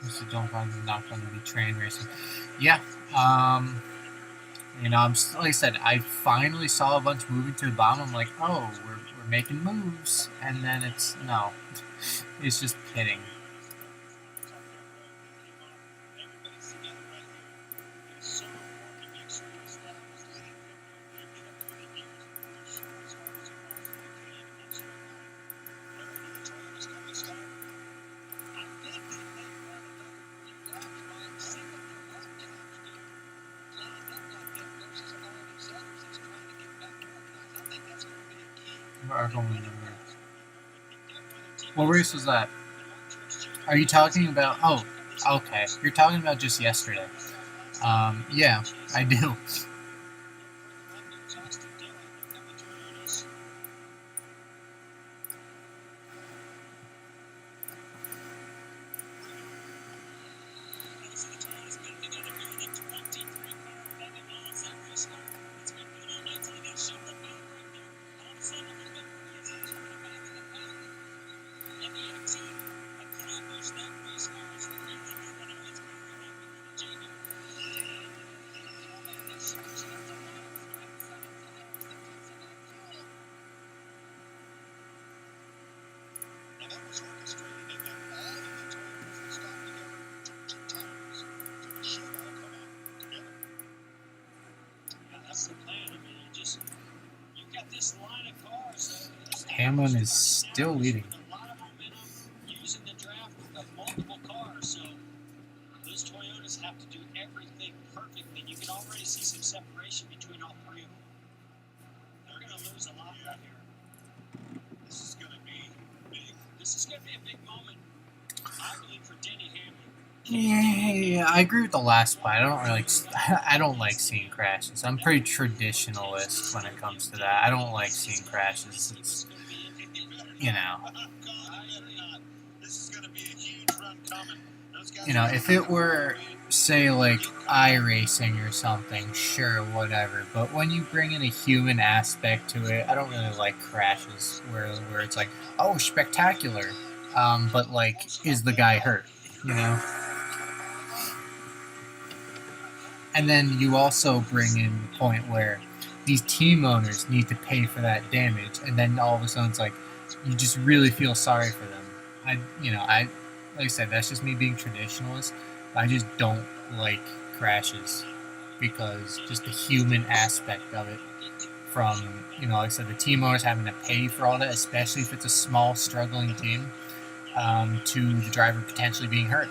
Mr. Jones not going to be train racing. Yeah. Like I said, I finally saw a bunch moving to the bottom. I'm like, oh, we're making moves, and then it's just pitting. What race was that? Are you talking about? Oh, okay. You're talking about just yesterday. Yeah, I do. Hamlin is still leading. Using the draft of multiple cars, so those Toyotas have to do everything perfectly. You can already see some separation between all three of them. They're going to lose a lot right here. This is going to be big. This is going to be a big moment, I believe, for Denny Hamlin. Yeah, I agree with the last part. I don't like seeing crashes. I'm pretty traditionalist when it comes to that. I don't like seeing crashes. It's, if it were, say, like iRacing or something, sure, whatever. But when you bring in a human aspect to it, I don't really like crashes where it's like, oh, spectacular. But like, is the guy hurt? And then you also bring in the point where these team owners need to pay for that damage, and then all of a sudden it's like you just really feel sorry for them. I like I said, that's just me being traditionalist. I just don't like crashes because just the human aspect of it. From like I said, the team owners having to pay for all that, especially if it's a small struggling team, to the driver potentially being hurt.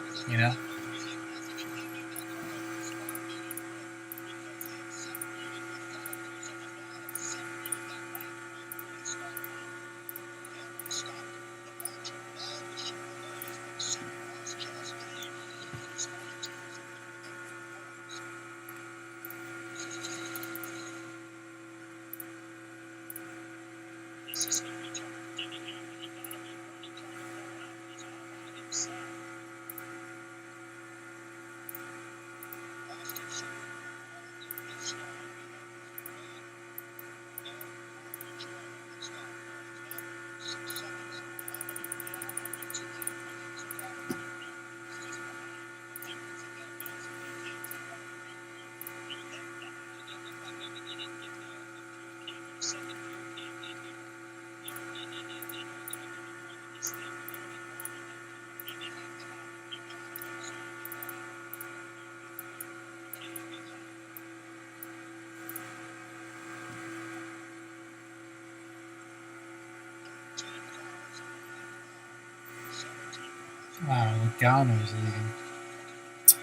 Logano's leading.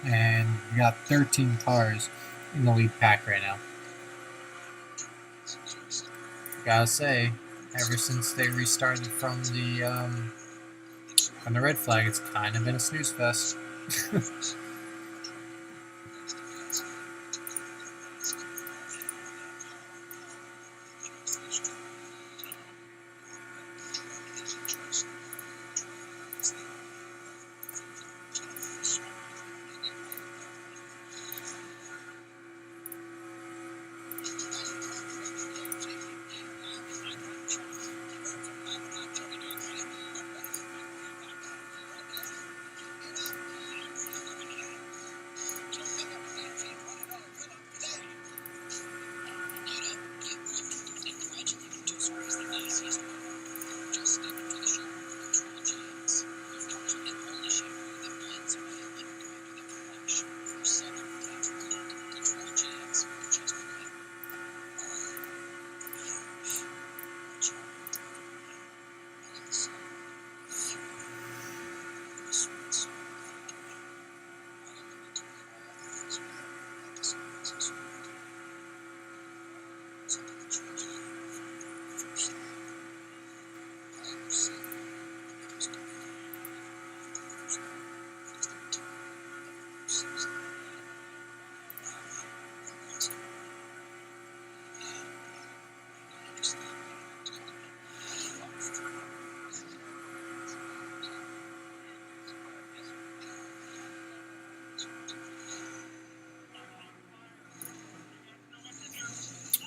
And we got 13 cars in the lead pack right now. Gotta say, ever since they restarted from the red flag, it's kind of been a snooze fest.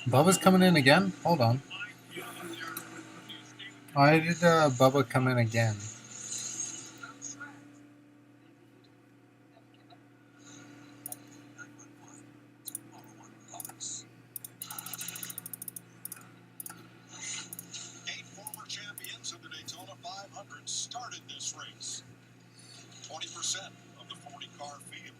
Bubba's coming in again? Hold on. Why did Bubba come in again? Eight former champions of the Daytona 500 started this race. 20% of the 40-car field.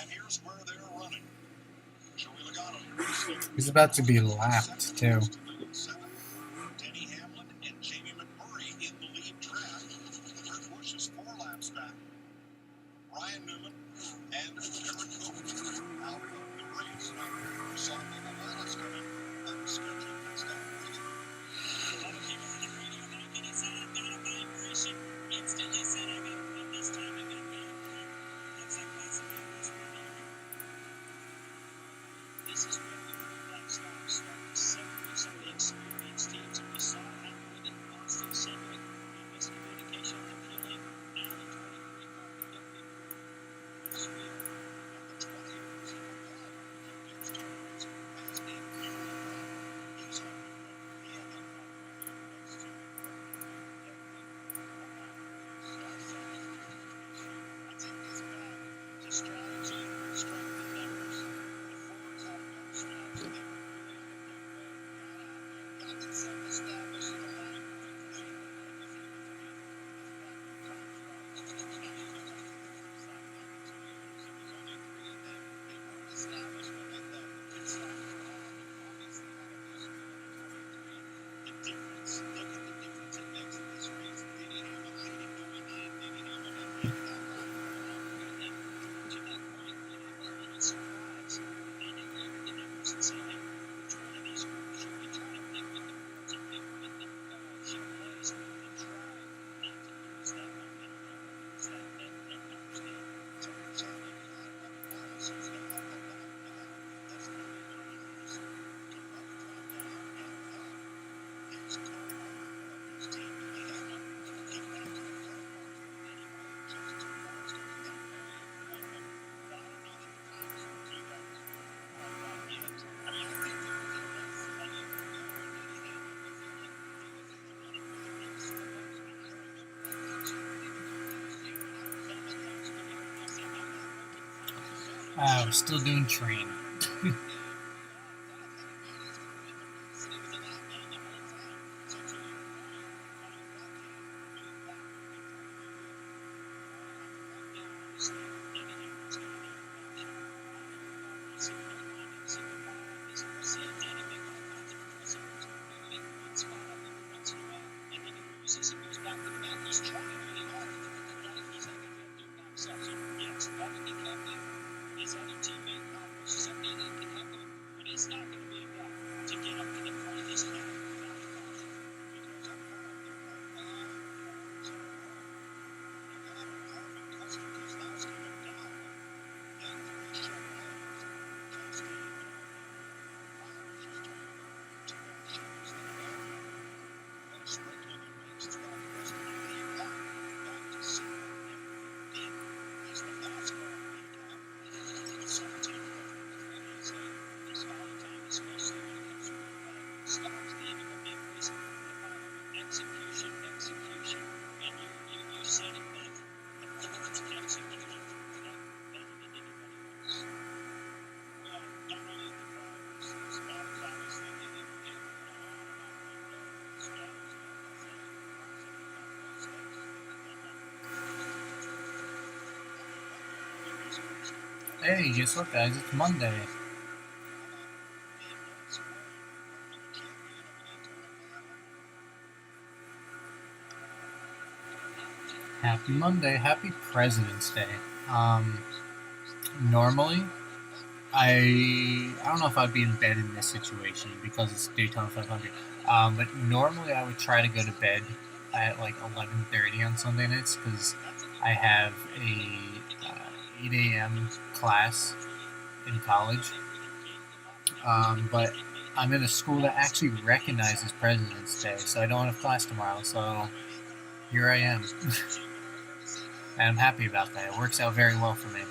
And here's where they're running. Joey Logano. He's about to be lapped, too. Denny Hamlin and Jamie McMurray in the lead track. Kurt Busch is 4 laps back. Ryan Newman and Derek Cook out of the race. We saw Bubba Wallace come in. Unscheduled pit stop early. Bubba came over the radio like and he said, I've got a vibration. Instantly said, I got to win this time. I got back. Looks like possibly this one here. This is where the group that starts. Several of the experienced teams, and we saw it happen with Austin Cindric. Miscommunication on the fueling. Now the 23 car to get the Bruce Wheel. Number 20 is in the line. Here's Torres. Has been here. He's on the front. He had that car right here next to him. I take this back to strategy, strength in numbers. The Fords have no strategy. They were really on a big way. Got out there, got themselves established in the line quickly. And was able to make this back in time trials. Now you go back to the first lap back in 2 years. It was only 3 of them. They weren't established when the pit stops were on. Obviously, had a boost going in 23. The difference, look at the difference it makes in this race. Denny Hamlin leading going in. Denny Hamlin didn't make that lap going out great. And to that point, you have a little surprise. And you look at the numbers and say, hey, which one of these groups should we try to pick with the Fords and pick with the Chevrolets and try not to lose that momentum, not to lose that numbers game? So it's on the line. Bubba Wallace is going to have that lap now. That's early maneuvers to both drop down and up. His co-owner of his team, Denny Hamlin, get back to the car park here anyway. Just 2 cars to get that way. But I don't know that the times will do that quite right yet. I mean, I think there was a race a year ago when Denny Hamlin was in it. He was in the running for the race for the most part. I remember that picture. He was on last year, and I was on the couch with him, and I said, I'm not rooting for Minnesota. We're still doing train. Yeah, we are. I thought Manny's going to win the race, and he was a lap down the whole time. So to your point, I mean, that can move back quickly pretty good. Right now, obviously, Denny Hamlin's got an air pressure. We'll see what goes on in single file. This we'll see Denny make all kinds of impressive moves, maybe make one spot up every once in a while, and then he moves loses and goes back to the back. He's trying really hard, but he's not going to be able to do it by himself. So, yes, that would be Captain. His other teammate, Kyle Busch, is up there that can help him, but it's not going to be enough to get up to the front of this line without a caution. Because up front, there are 5 cars in a row. Nevada, Harvick, Custer, Keselowski, McDowell, and 3 Chevrolets. Cascade, Myers is Toyota, 2 Chevys, then Bowman. And sprinkling in makes throughout the rest of the lead lap. Back to 7 and 15 as the NASCAR lead lap. 17 this final time, especially when it comes to starts the end of a big race, execution, and you said it best. Execution better than anybody else. Well, not only the drivers, the spotters, obviously, they didn't get the strategy. Hey, guess what, guys? It's Monday. Happy Monday. Happy President's Day. Normally, I don't know if I'd be in bed in this situation because it's Daytona 500. But normally I would try to go to bed at like 11:30 on Sunday nights because I have a 8 a.m. class in college. But I'm in a school that actually recognizes President's Day, so I don't have class tomorrow. So here I am. And I'm happy about that. It works out very well for me.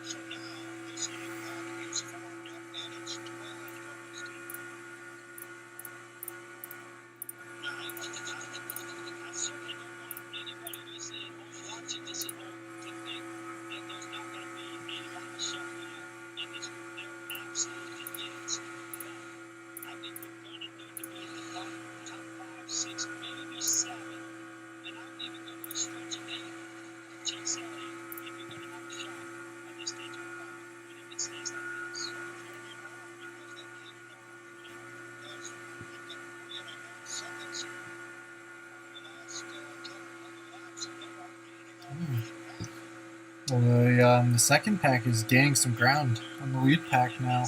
So now this lead lap is formed up and it's 12 cars deep. Now, I certainly don't want anybody listening or watching this at home to think that there's not going to be a lot of shuffling in this group. There absolutely is. I think we're going to need to be in the top 5, 6, maybe 7. And I would even go to a stretch of 8. Chase Elliott, if you're going to have a shot at this stage of the fight, and if it stays like this. So it's going to be more because that lead as we've got 3.5 seconds here. The last 10 or 11 laps and they are gaining on the lead pack. The second pack is gaining some ground on the lead pack now,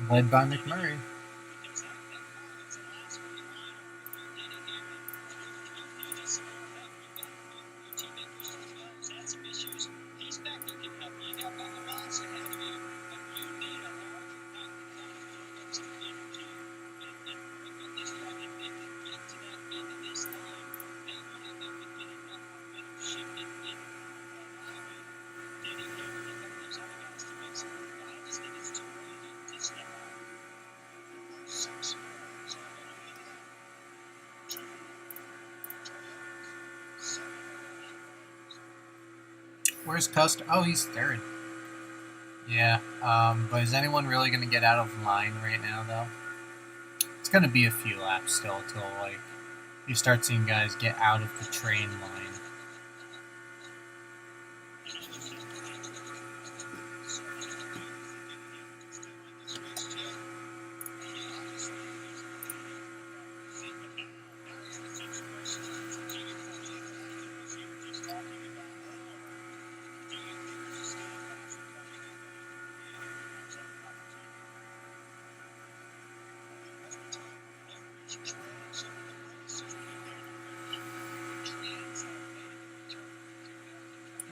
led by McMurray. Where's Custer? Oh, he's third. Yeah, but is anyone really going to get out of line right now, though? It's going to be a few laps still till, like, you start seeing guys get out of the train line.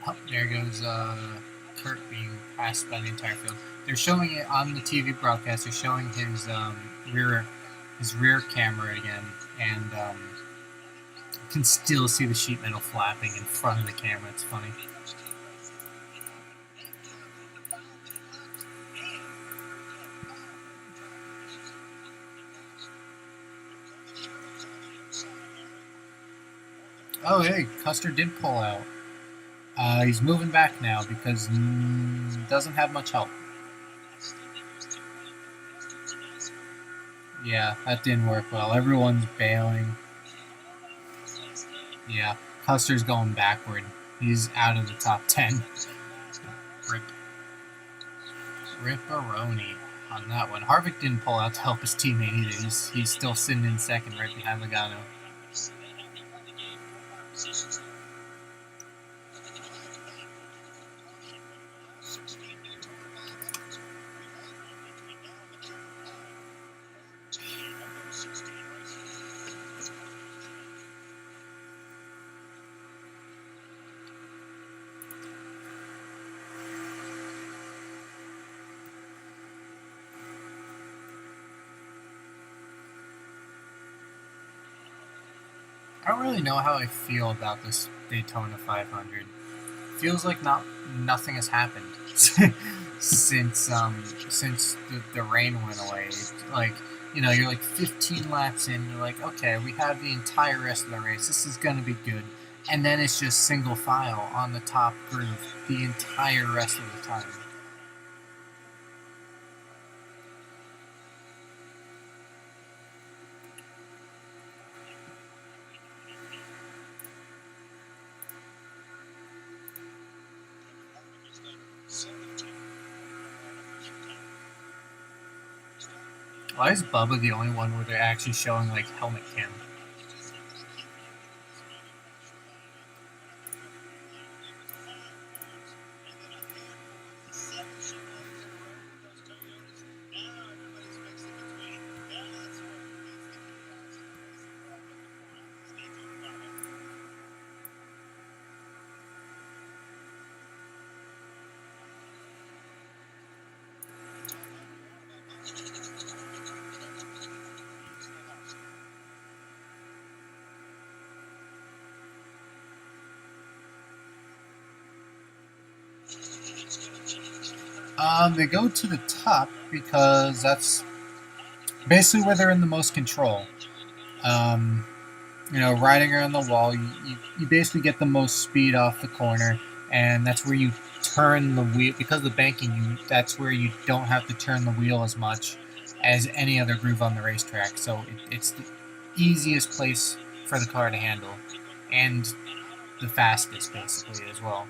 Oh, there goes Kurt being passed by the entire field. They're showing it on the TV broadcast. They're showing his rear camera again, and you can still see the sheet metal flapping in front of the camera. It's funny. Oh, hey, Custer did pull out. He's moving back now because doesn't have much help. Yeah, that didn't work well. Everyone's bailing. Yeah, Custer's going backward. He's out of the top 10. Ripperoni on that one. Harvick didn't pull out to help his teammate either. He's still sitting in second right behind Logano. I don't really know how I feel about this Daytona 500. Feels like nothing has happened since the rain went away. It's like, you're like 15 laps in. You're like, okay, we have the entire rest of the race. This is gonna be good, and then it's just single file on the top groove the entire rest of the time. Why is Bubba the only one where they're actually showing like helmet cam? They go to the top because that's basically where they're in the most control. Riding around the wall, you basically get the most speed off the corner, and that's where you turn the wheel. Because of the banking, that's where you don't have to turn the wheel as much as any other groove on the racetrack. So it's the easiest place for the car to handle, and the fastest, basically, as well.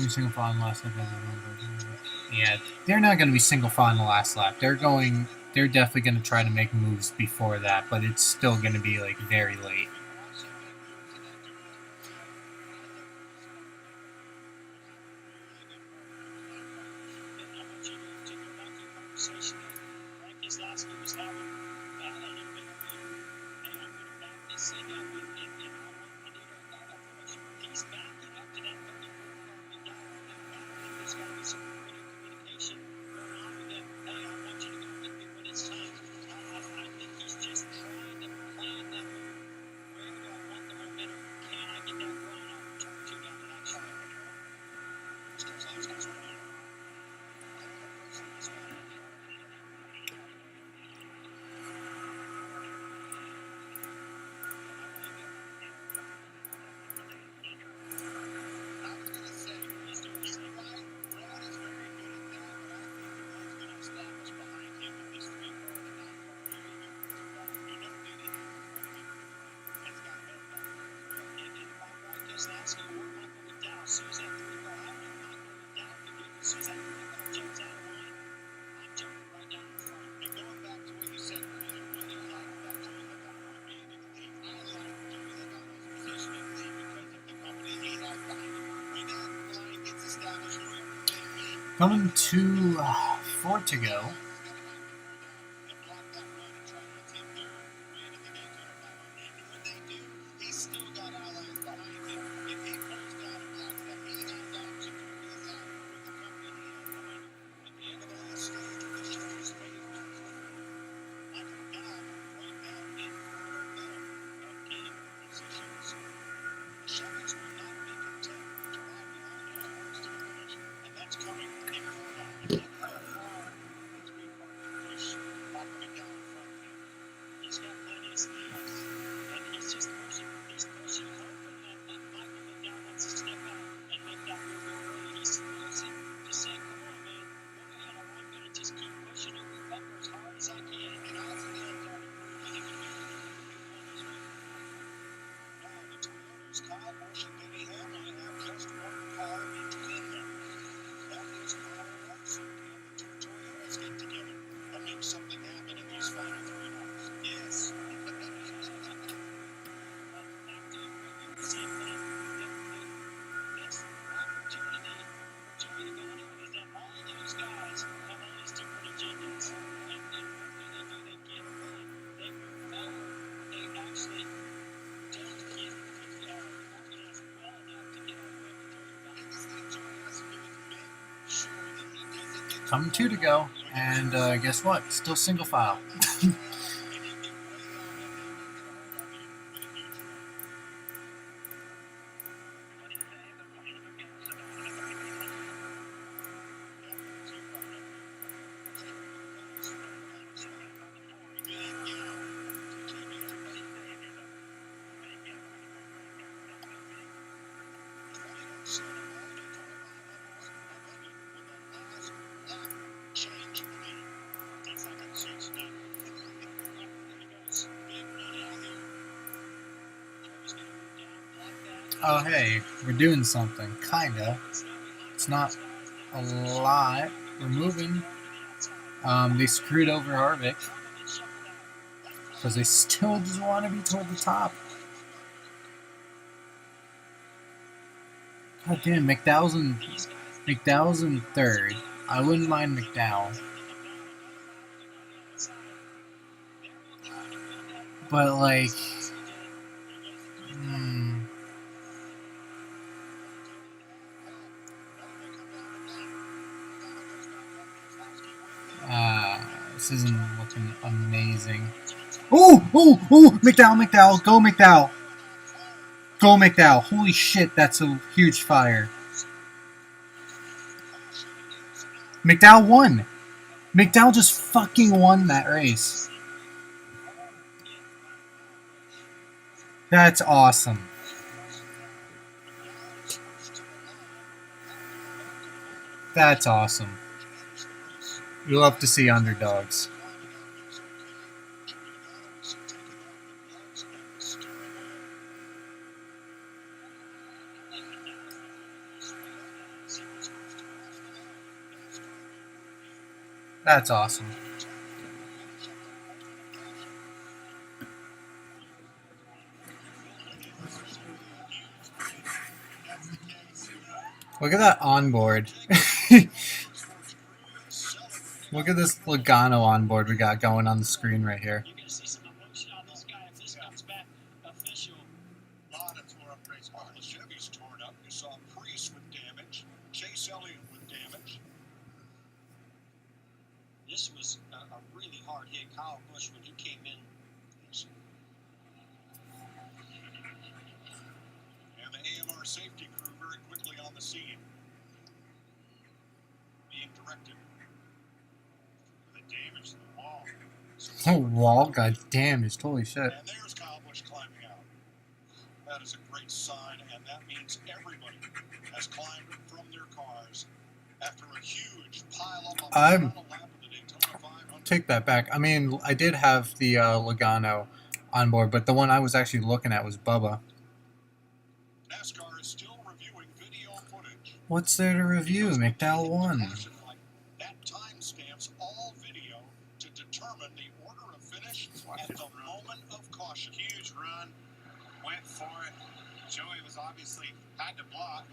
Single file on the last lap. Yeah, they're not going to be single file on the last lap. They're definitely going to try to make moves before that, but it's still going to be like very late. Coming to 4 to go. Come 2 to go, and guess what? Still single file. Oh, hey, we're doing something, kinda. It's not a lot. We're moving. They screwed over Harvick because they still just want to be toward the top. God damn, McDowell's in third. I wouldn't mind McDowell. But, like... this isn't looking amazing. Ooh! McDowell! Go McDowell! Go McDowell! Holy shit, that's a huge fire. McDowell won! McDowell just fucking won that race. That's awesome. That's awesome. We love to see underdogs. That's awesome. Look at that onboard. Look at this Logano onboard we got going on the screen right here. You're going to see some emotion on this guy if this comes back official. A lot of tore up race car. The Chevy's torn up. You saw Priest with damage. Chase Elliott with damage. This was a really hard hit. Kyle Busch, when he came in. And the AMR safety crew very quickly on the scene. Being directed. Damage to the wall. Oh, wall got damaged. Holy shit. And there's Kyle Busch climbing out. That is a great sign, and that means everybody has climbed from their cars after a huge pile up on the final lap of the Daytona 500. Take that back. I mean, I did have the Logano on board, but the one I was actually looking at was Bubba. NASCAR is still reviewing video footage. What's there to review? McDowell won. That timestamps all video to determine the order of finish at the moment of caution. Huge run, went for it. Joey was obviously had to block.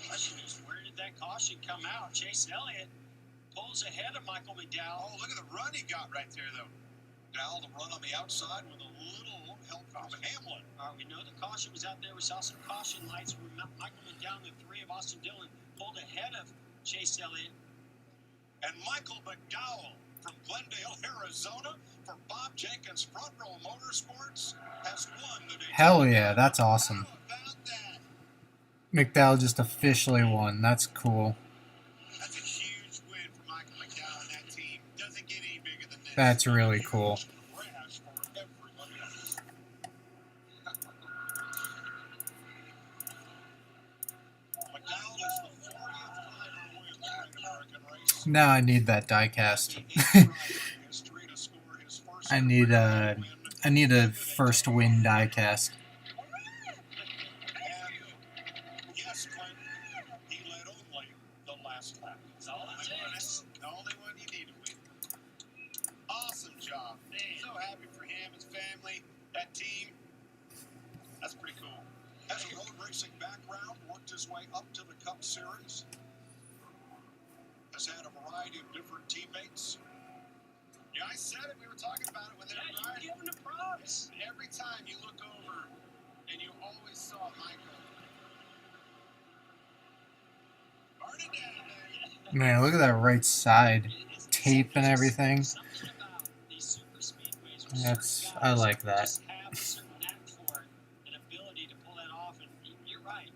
question is, where did that caution come out? Chase Elliott pulls ahead of Michael McDowell. Oh, look at the run he got right there, though. McDowell, the run on the outside with a little help from Hamlin. We know the caution was out there. We saw some caution lights where Michael McDowell and the 3 of Austin Dillon pulled ahead of Chase Elliott. And Michael McDowell from Glendale, Arizona, for Bob Jenkins Front Row Motorsports, has won the Daytona. Hell yeah, that's awesome. How about that? McDowell just officially won. That's cool. That's a huge win for Michael McDowell and that team. Doesn't get any bigger than this. That's really cool. Crash for everybody else. McDowell is the 40th driver to win the Great American race. Now I need that diecast. I need a first win diecast. Yes, Clint, he led only the last lap. That's all it takes. The only one you need to win. Awesome job. So happy for him, his family, that team. That's pretty cool. Has a road racing background, worked his way up to the Cup Series. Has had a variety of different teammates. Yeah, I said it. We were talking about it when they were You riding. give him the props. Every time you look over, and you always saw Michael. Burn it down there. Man, look at that right side. Tape and everything. Something about these super speedways where That's, certain I guys like that. just have a certain knack for it, an ability to pull that off. And you're right,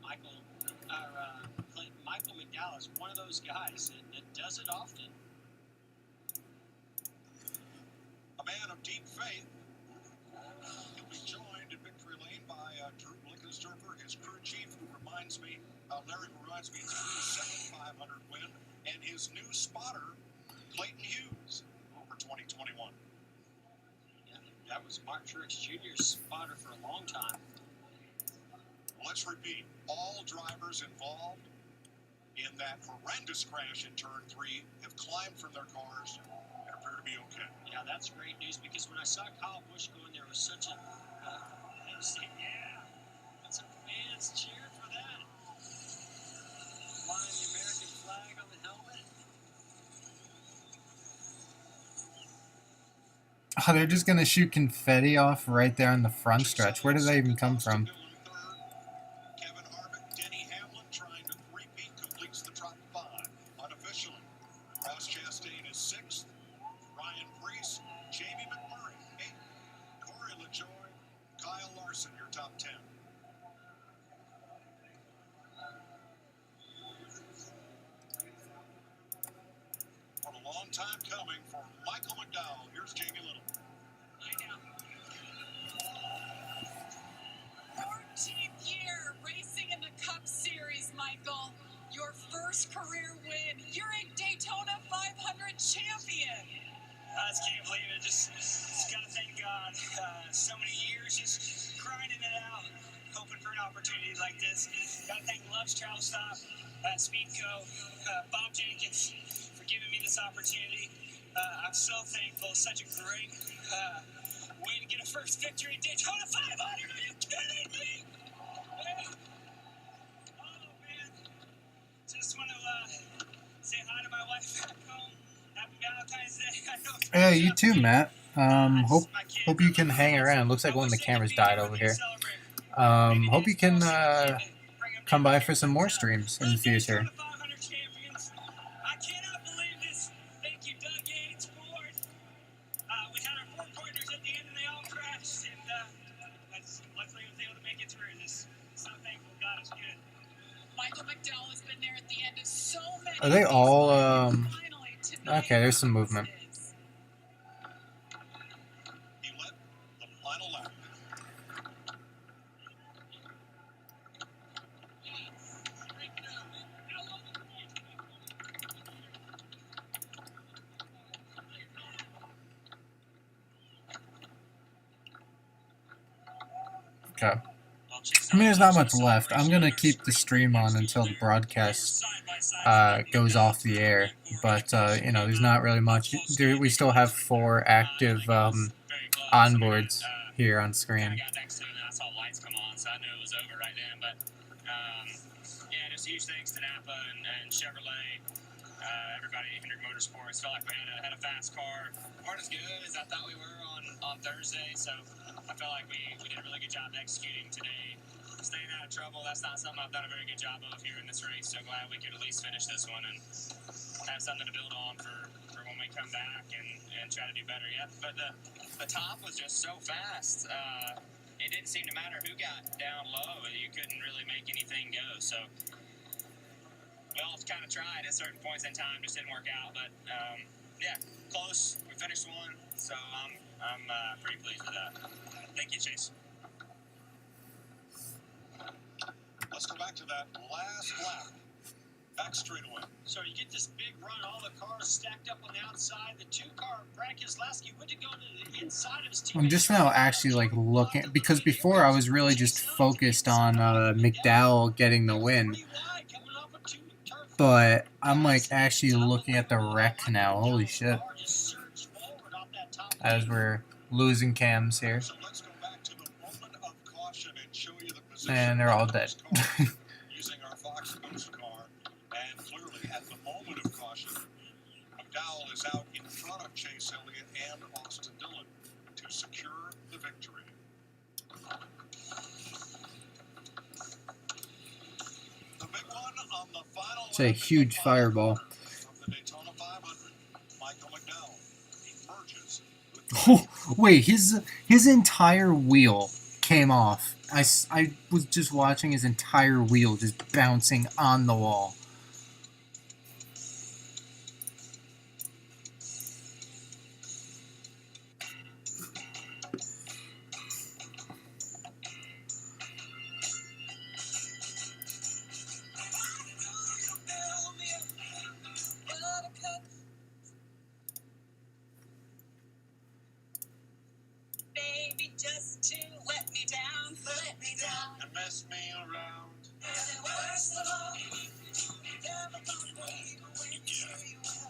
Michael McDowell is one of those guys that does it often. A man of deep faith. He'll be joined in victory lane by Drew Blickensterfer, his crew chief, who reminds me, Larry reminds me, his second 500 win, and his new spotter, Clayton Hughes, over 2021. Yeah, that was Mark Truex Jr.'s spotter for a long time. Let's repeat, all drivers involved in that horrendous crash in turn 3 have climbed from their cars and appear to be okay. Yeah, that's great news because when I saw Kyle Busch go in there was such a yeah, and some fans cheered for that. Flying the American flag on the helmet. Oh, they're just gonna shoot confetti off right there on the front stretch. Where did that even come from? Kevin Harvick, Denny Hamlin trying to repeat, completes the top 5 unofficially. Ross Chastain is 6th. Ryan Preece, Jamie McMurray 8th. Corey LaJoy, Kyle Larson, your top 10. For a long time coming for Michael McDowell. Here's Jamie Little. 14th year racing in the Cup Series, Michael. Your first career win. You're a Daytona 500 champion. I just can't believe it. Just gotta thank God. So many years just grinding it out, hoping for an opportunity like this. Gotta thank Love's Travel Stop, Speedco, Bob Jenkins for giving me this opportunity. I'm so thankful. Such a great way to get a first victory at Daytona 500. Are you kidding me? Oh man! Just want to say hi to my wife back home. Happy Valentine's Day. I know it's Yeah, you too, Matt. Hope you can hang around. Looks like one of the cameras died over here. Hope you can come by for some more streams in the future. I cannot believe this. Thank you, Doug Yates, Ford. We had our 4 partners at the end, and they all crashed. And luckily, I was able to make it through. Just so thankful. God is good. Michael McDowell has been there at the end of so many. Are they all, Finally, tonight, okay, there's some movement. is. He led the final lap. Okay. I mean, there's not much left. I'm gonna keep the stream on until the broadcast goes off the air. But you know, there's not really much. We still have 4 active onboards here on screen. I got next to it and I saw lights come on, so I knew it was over right then. But yeah, huge thanks to Napa and Chevrolet, everybody at Hendrick Motorsports. Felt like we had a fast car. Weren't as good as I thought we were on Thursday, so I felt like we did a really good job executing today. Staying out of trouble, that's not something I've done a very good job of here in this race, so glad we could at least finish this one and have something to build on for when we come back and try to do better. Yeah, but the top was just so fast. It didn't seem to matter who got down low. You couldn't really make anything go. So we all kind of tried at certain points in time, just didn't work out. But yeah, close. We finished one, so I'm pretty pleased with that. Thank you, Chase. Let's go back to that last lap. Back straightaway. So you get this big run, all the cars stacked up on the outside. The two-car, Brad Keselowski went to go to the inside of his team. I'm just now actually like looking, because before I was really just focused on McDowell getting the win, but I'm like actually looking at the wreck now. Holy shit! As we're losing cams here, So let's go back to the moment of caution and show you the position. and they're all dead. Using our Fox Boost car, and clearly at the moment of caution, McDowell is out in front of Chase Elliott and Austin Dillon to secure the victory. The big one on the final It's a huge fireball. from the Daytona 500, Michael McDowell emerges with Oh, wait, his entire wheel came off. I was just watching his entire wheel just bouncing on the wall. Baby, just to let me down, and mess me around.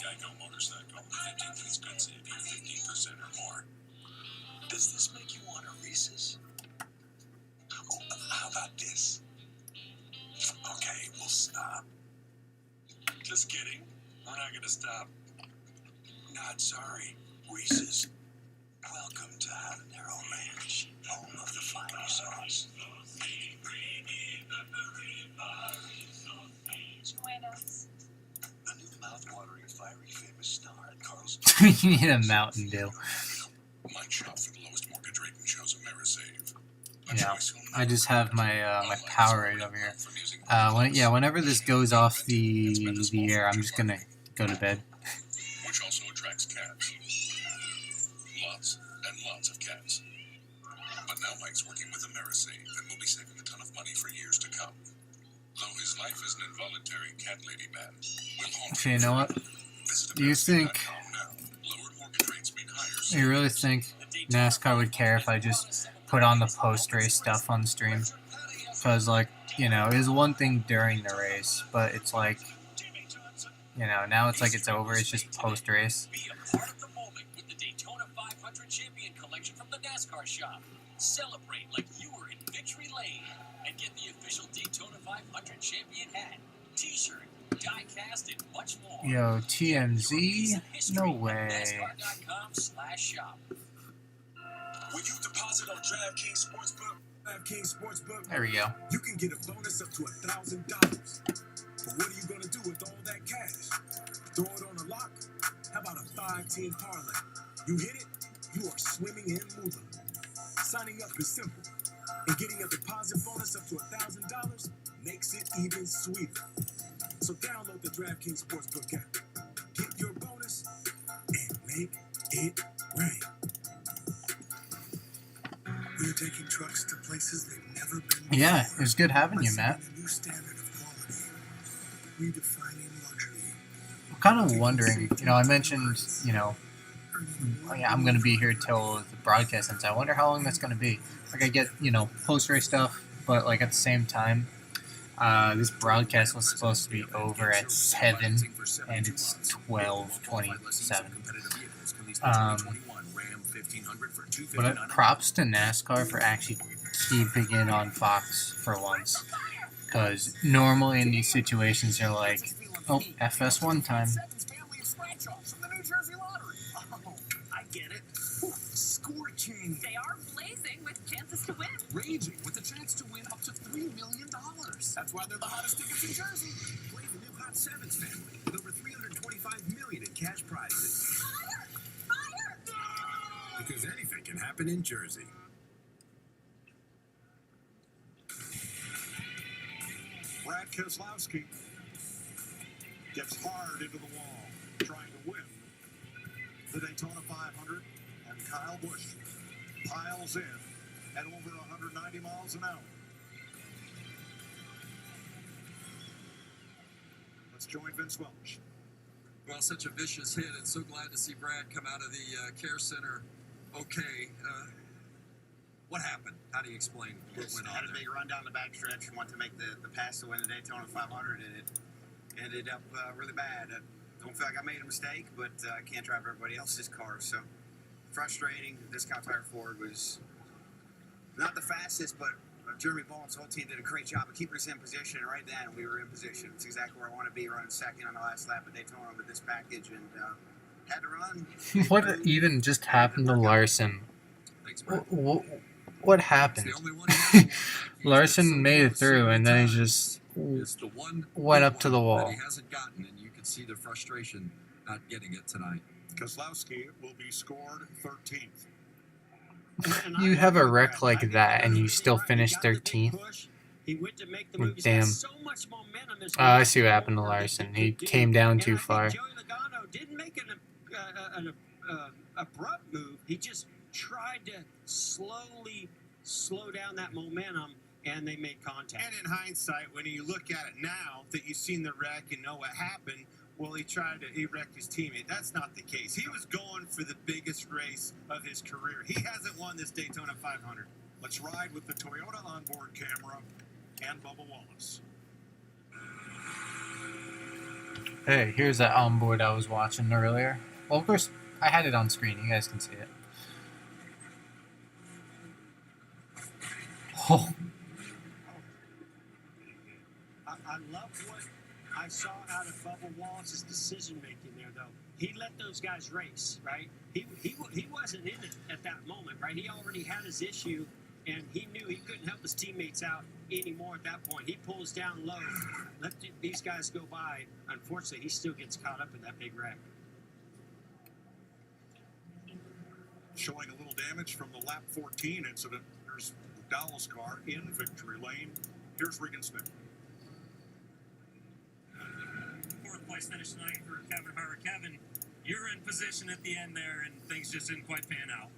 Geico Motorcycle. 15 minutes could save you 15% or more. Does this make you want a Reese's? Oh, how about this? Okay, we'll stop. Just kidding. We're not gonna stop. Not sorry. Reese's. Welcome to Habanero Ranch, home of the fire sauce. The new mouth-watering, fiery, famous star at Carl's. You need a Mountain Dew. Might shop for the lowest mortgage rate and chose AmeriSave. Yeah, I just have my my Powerade over here. Whenever this goes off the air, I'm just gonna go to bed. Which also attracts cats. Lots and lots of cats. But now Mike's working with AmeriSave and will be saving a ton of money for years to come. Though his life is an involuntary cat lady man, will haunt So you know what? Visit Do you think? AmeriSave.com now. Lowered mortgage rates mean higher You really think NASCAR would care if I just put on the post-race stuff on stream? Because, like, you know, it was one thing during the race, but it's like, you know, now it's like it's over. It's just post-race. Be a part of the moment with the Daytona 500 Champion Collection from the NASCAR shop. Celebrate like you were in Victory Lane and get the official Daytona 500 Champion hat, T-shirt, die-cast, and much more. Yo, TMZ? No way. NASCAR.com/shop. When you deposit on DraftKings Sportsbook, There we go. you can get a bonus up to $1,000. But what are you gonna do with all that cash? Throw it on a lock? How about a 5-team parlay? You hit it, you are swimming in moolah. Signing up is simple, and getting a deposit bonus up to $1,000 makes it even sweeter. So download the DraftKings Sportsbook app, get your bonus, and make it rain. We're taking trucks to places they've never been before. Yeah, it was good having you, Matt. Setting a new standard of quality, redefining luxury. I'm kind of wondering, you know, I mentioned, you know, I'm going to be here till the broadcast ends. I wonder how long that's going to be. Like, I get, you know, post-race stuff, but, like, at the same time, this broadcast was supposed to be over at 7, and it's 12:27. But props to NASCAR for actually keeping it on Fox for once. Because normally in these situations, you're like, oh, FS one time. I get it. Scorching. They are blazing with chances to win. Raging with a chance to win up to $3 million. That's why they're the hottest tickets in Jersey. Play the new Hot Sevens family with over $325 million in cash prizes. Fire! Because anything can happen in Jersey. Brad Keselowski gets hard into the wall, trying to win the Daytona 500, and Kyle Busch piles in at over 190 miles an hour. Let's join Vince Welch. Well, such a vicious hit, and so glad to see Brad come out of the care center okay. What happened? How do you explain what went on Had a there? big run down the backstretch and wanted to make the pass to win the Daytona 500, and it ended up really bad. I don't feel like I made a mistake, but I can't drive everybody else's car, so frustrating. Discount Tire Ford was not the fastest, but Jeremy Bowen's whole team did a great job of keeping us in position, and right then we were in position. It's exactly where I want to be, running second on the last lap of Daytona with this package, and had to run. What even just happened to Larson? Thanks, Brad. What It's happened? the only one he hasn't won back. He's Larson been so made it close so through, many and then he times. just It's the one went big up to the one wall. that he hasn't gotten, and you can see the frustration not getting it tonight. Keselowski will be scored 13th. You have a wreck like that, and you still finish 13th. He went to make the move. He's Damn. got so much momentum as we I see what move happened to forward. Larson. He came down And too I think far. Joey Logano didn't make an abrupt move. He just tried to slowly slow down that momentum, and they made contact. And in hindsight, when you look at it now that you've seen the wreck and know what happened, well, he wrecked his teammate. That's not the case. He was going for the biggest race of his career. He hasn't won this Daytona 500. Let's ride with the Toyota onboard camera and Bubba Wallace. Hey, here's that onboard I was watching earlier. Well, of course, I had it on screen. You guys can see it. Oh, I love what I saw out of Bubba Wallace's decision making there, though. He let those guys race, right? He wasn't in it at that moment, right? He already had his issue, and he knew he couldn't help his teammates out anymore at that point. He pulls down low, let these guys go by. Unfortunately, he still gets caught up in that big wreck. Showing a little damage from the lap 14 incident. There's McDowell's car in victory lane. Here's Regan Smith. Fourth place finish tonight for Kevin Harvick. Kevin, you're in position at the end there, and things just didn't quite pan out.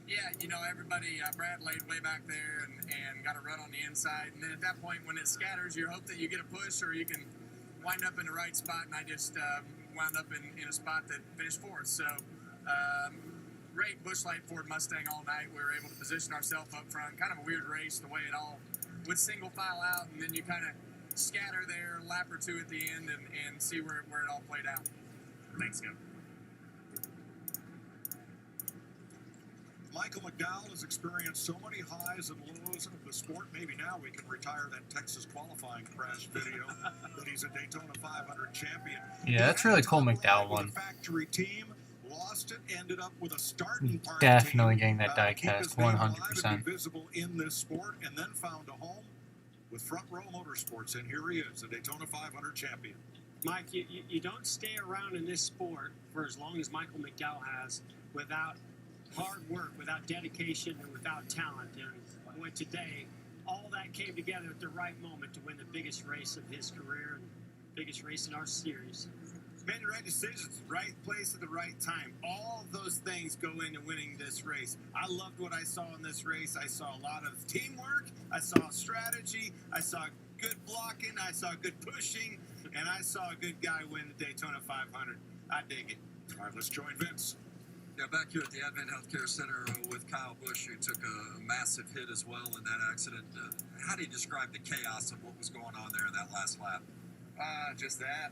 Yeah, you know, everybody, Brad laid way back there and got a run on the inside. And then at that point, when it scatters, you hope that you get a push or you can wind up in the right spot. And I just wound up in a spot that finished fourth. So, great Busch Light Ford Mustang all night. We were able to position ourselves up front. Kind of a weird race, the way it all would single file out. And then you kind of scatter there, a lap or two at the end, and see where it all played out. Thanks, Kevin. Michael McDowell has experienced so many highs and lows of the sport. Maybe now we can retire that Texas qualifying crash video that he's a Daytona 500 champion. yeah, that's really cool. McDowell With won. a factory team, lost it, ended up with a starting part Definitely team, getting that die keep his cast, name alive and 100%. be visible in this sport, and then found a home with Front Row Motorsports, and here he is, the Daytona 500 champion. Mike, you don't stay around in this sport for as long as Michael McDowell has without hard work, without dedication, and without talent. And boy, today, all that came together at the right moment to win the biggest race of his career and biggest race in our series. Made the right decisions, right place at the right time. All of those things go into winning this race. I loved what I saw in this race. I saw a lot of teamwork. I saw strategy. I saw good blocking. I saw good pushing. And I saw a good guy win the Daytona 500. I dig it. All right, let's join Vince. Yeah, back here at the Advent Healthcare Center with Kyle Busch, who took a massive hit as well in that accident. How do you describe the chaos of what was going on there in that last lap? Just that.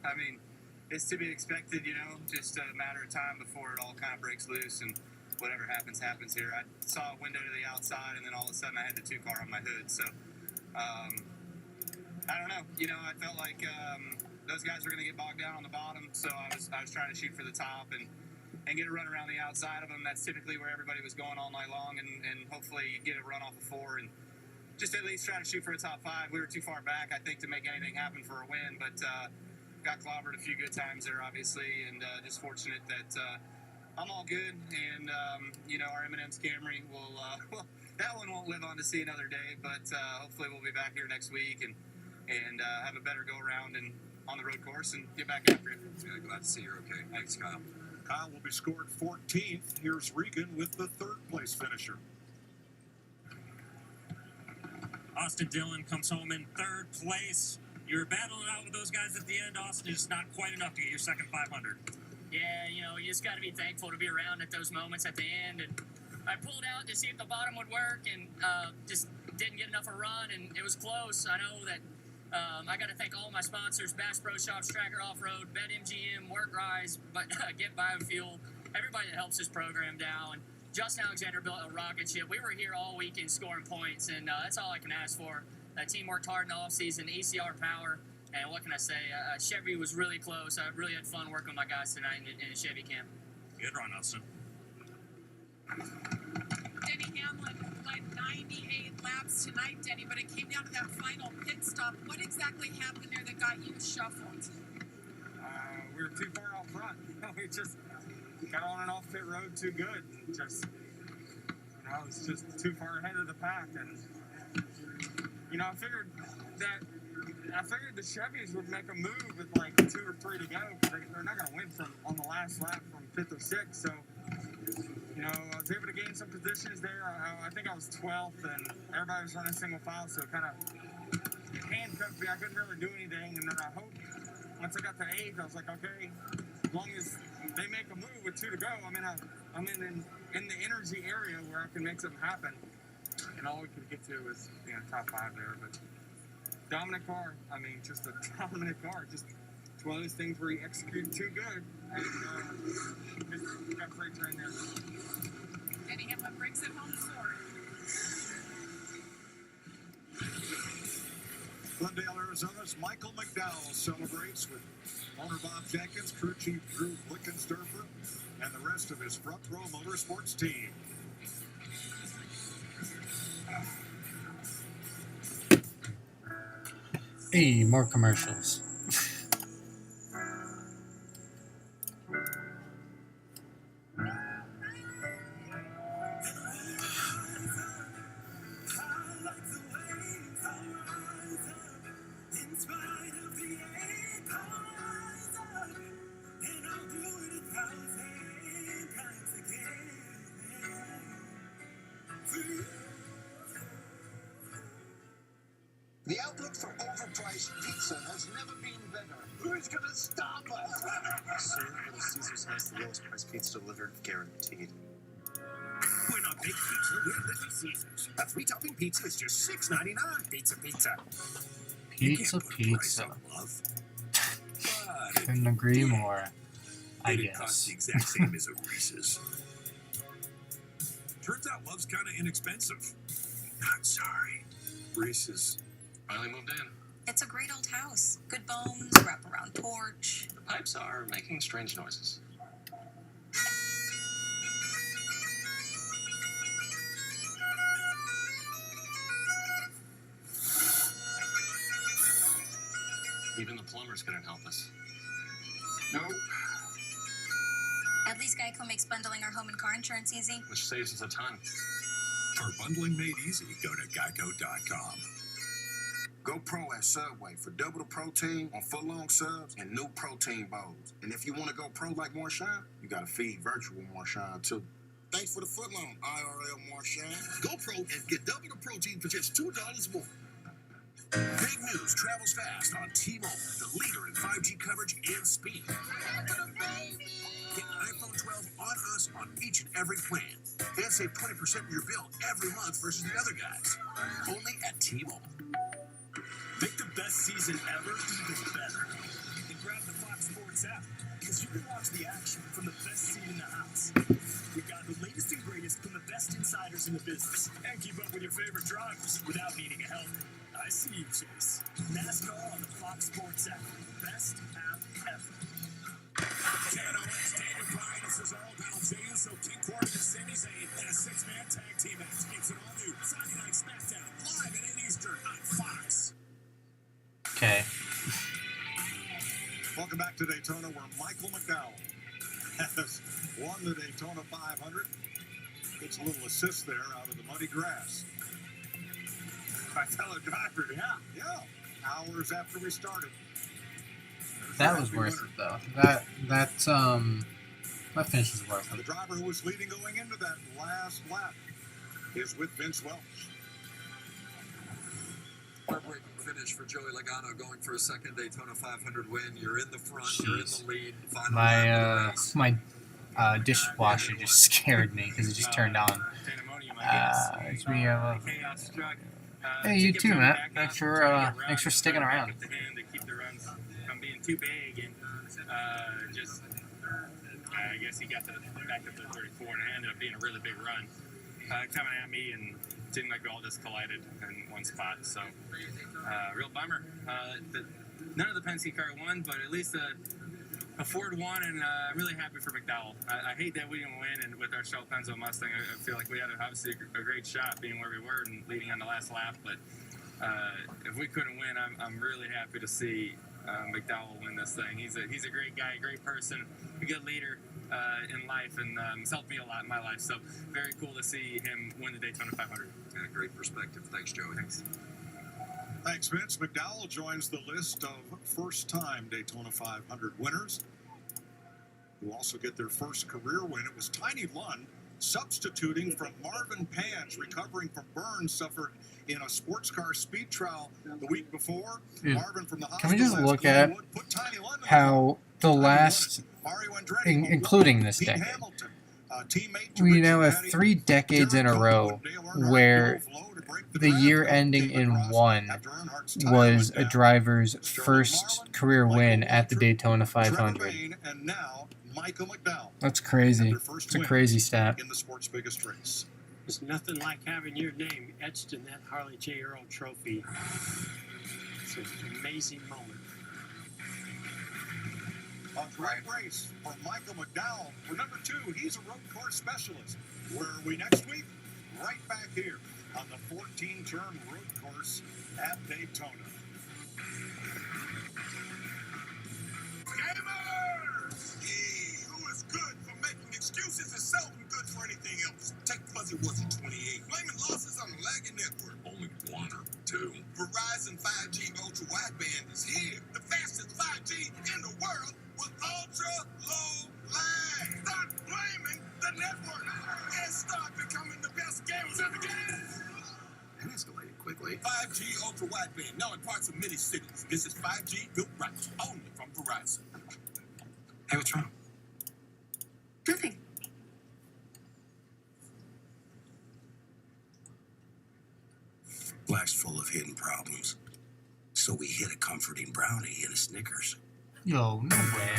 I mean, it's to be expected, you know, just a matter of time before it all kind of breaks loose and whatever happens, happens here. I saw a window to the outside, and then all of a sudden I had the 2 car on my hood. So I don't know. You know, I felt like those guys were going to get bogged down on the bottom, so I was trying to shoot for the top and get a run around the outside of them. That's typically where everybody was going all night long, and hopefully get a run off of 4 and just at least try to shoot for a top 5. We were too far back, I think, to make anything happen for a win, but got clobbered a few good times there, obviously, and just fortunate that I'm all good, and you know, our M&M's Camry will well, that one won't live on to see another day, but hopefully we'll be back here next week and have a better go around and on the road course and get back after it. Yeah, glad to see you're okay. Thanks, Kyle. Kyle will be scored 14th. Here's Regan with the third place finisher. Austin Dillon comes home in third place. You're battling out with those guys at the end, Austin. It's not quite enough to get your second 500. Yeah, you know, you just got to be thankful to be around at those moments at the end. And I pulled out to see if the bottom would work and just didn't get enough of a run, and it was close. I know that I got to thank all my sponsors, Bass Pro Shops, Tracker Off-Road, BetMGM, Workrise, but Get Biofuel, everybody that helps this program down. Justin Alexander built a rocket ship. We were here all weekend scoring points, and that's all I can ask for. The team worked hard in the offseason, ECR power, and what can I say? Chevy was really close. I really had fun working with my guys tonight in the Chevy camp. Good run, Austin. Denny Hamlin led 98 laps tonight, Denny, but it came down to that final pit stop. What exactly happened there that got you shuffled? We were too far out front. We just got on and off pit road too good. Just, you know, it was just too far ahead of the pack. And, you know, I figured the Chevys would make a move with like 2 or 3 to go, because they're not going to win on the last lap from 5th or 6th. So, you know, I was able to gain some positions there. I think I was 12th, and everybody was running single file, so it kind of handcuffed me. I couldn't really do anything, and then I hoped once I got to 8th, I was like, okay, as long as they make a move with 2 to go, I'm in the energy area where I can make something happen. And all we could get to was, you know, top 5 there. But dominant car. I mean, just a dominant car. Just it's one of those things where you execute too good, and just got freight train there. Denny Hamlin brings it home for Glendale, Arizona's Michael McDowell celebrates with owner Bob Jenkins, crew chief Drew Blickensderfer, and the rest of his Front Row Motorsports team. Hey, more commercials. The outlook for overpriced pizza has never been better. Who's going to stop us? Sir, Little Caesars has the lowest price pizza delivered, guaranteed. We're not big pizza, we're Little Caesars. A 3-topping pizza is just $6.99. Pizza. Pizza. Couldn't agree more. I It costs guess. the exact same as a Reese's. Turns out love's kind of inexpensive. Not sorry. Reese's finally moved in. It's a great old house. Good bones, wraparound porch. The pipes are making strange noises. Even the plumbers couldn't help us. Nope. At least Geico makes bundling our home and car insurance easy. Which saves us a ton. For bundling made easy, go to geico.com. Go pro at Subway for double the protein on footlong subs and new protein bowls. And if you want to go pro like Marshawn, you got to feed virtual Marshawn too. Thanks for the footlong, IRL Marshawn. Go pro and get double the protein for just $2 more. Big news travels fast on T-Mobile, the leader in 5G coverage and speed. Get iPhone 12 on us on each and every plan. And save 20% of your bill every month versus the other guys. Only at T-Mobile. Make the best season ever even better. And grab the Fox Sports app, because you can watch the action from the best seat in the house. We got the latest and greatest from the best insiders in the business. And keep up with your favorite drivers without needing a helmet. I see you, Chase. NASCAR on the Fox Sports app. Best app ever. KNOS, David Bryan, and Cesaro battle Jey Uso, King Corbin, and Sami Zayn in a 6-man tag team match. It's an all-new Friday Night SmackDown, live at 8 Eastern on Fox. Okay. Welcome back to Daytona, where Michael McDowell has won the Daytona 500. Gets a little assist there out of the muddy grass. My fellow driver, yeah. Hours after we started. That was worth it, though. That finish was worth The it. driver who was leading going into that last lap is with Vince Welch. Heartbreaking finish for Joey Logano, going for a second Daytona 500 win. You're in the front, you're in the lead. Final lap of the race. My dishwasher just scared me because it just turned on. Hey, you too, Matt. Thanks for sticking around. Keep the runs from being too big, and I guess he got back up to 34, and it ended up being a really big run coming at me, and seemed like we all just collided in one spot. So, real bummer that none of the Penske car won, but at least a Ford won, and I'm really happy for McDowell. I hate that we didn't win, and with our Shell Penzo Mustang, I feel like we had obviously a great shot being where we were and leading on the last lap, but if we couldn't win, I'm really happy to see McDowell win this thing. He's a great guy, a great person, a good leader in life, and he's helped me a lot in my life, so very cool to see him win the Daytona 500. Yeah, great perspective. Thanks, Joey. Thanks. Thanks, Vince. McDowell joins the list of first-time Daytona 500 winners who also get their first career win. It was Tiny Lund substituting from Marvin Page, recovering from burns suffered in a sports car speed trial the week before. Dude, Marvin from the can we just hospital look at how the last, including this decade, we now have 3 decades in a row where the year ending in 1 was a driver's first career win at the Daytona 500. That's crazy. It's a crazy stat. In the sport's biggest race. There's nothing like having your name etched in that Harley J. Earl trophy. It's an amazing moment. A great race for Michael McDowell. For number 2, he's a road course specialist. Where are we next week? Right back here on the 14-turn road course at Daytona. Gamers! Yeah, who is good for making excuses is seldom good for anything else. Take Fuzzy Wuzzy 28. Blaming losses on the lagging network. Only 1 or 2. Verizon 5G Ultra Wideband is here. The fastest 5G in the world with ultra low lag. Start blaming the network and start becoming the best gamers in the game. That escalated quickly. 5G Ultra Wideband, now in parts of many cities. This is 5G built right, only from Verizon. Hey, what's wrong? Nothing. Life's full of hidden problems. So we hid a comforting brownie in a Snickers. Yo, no way.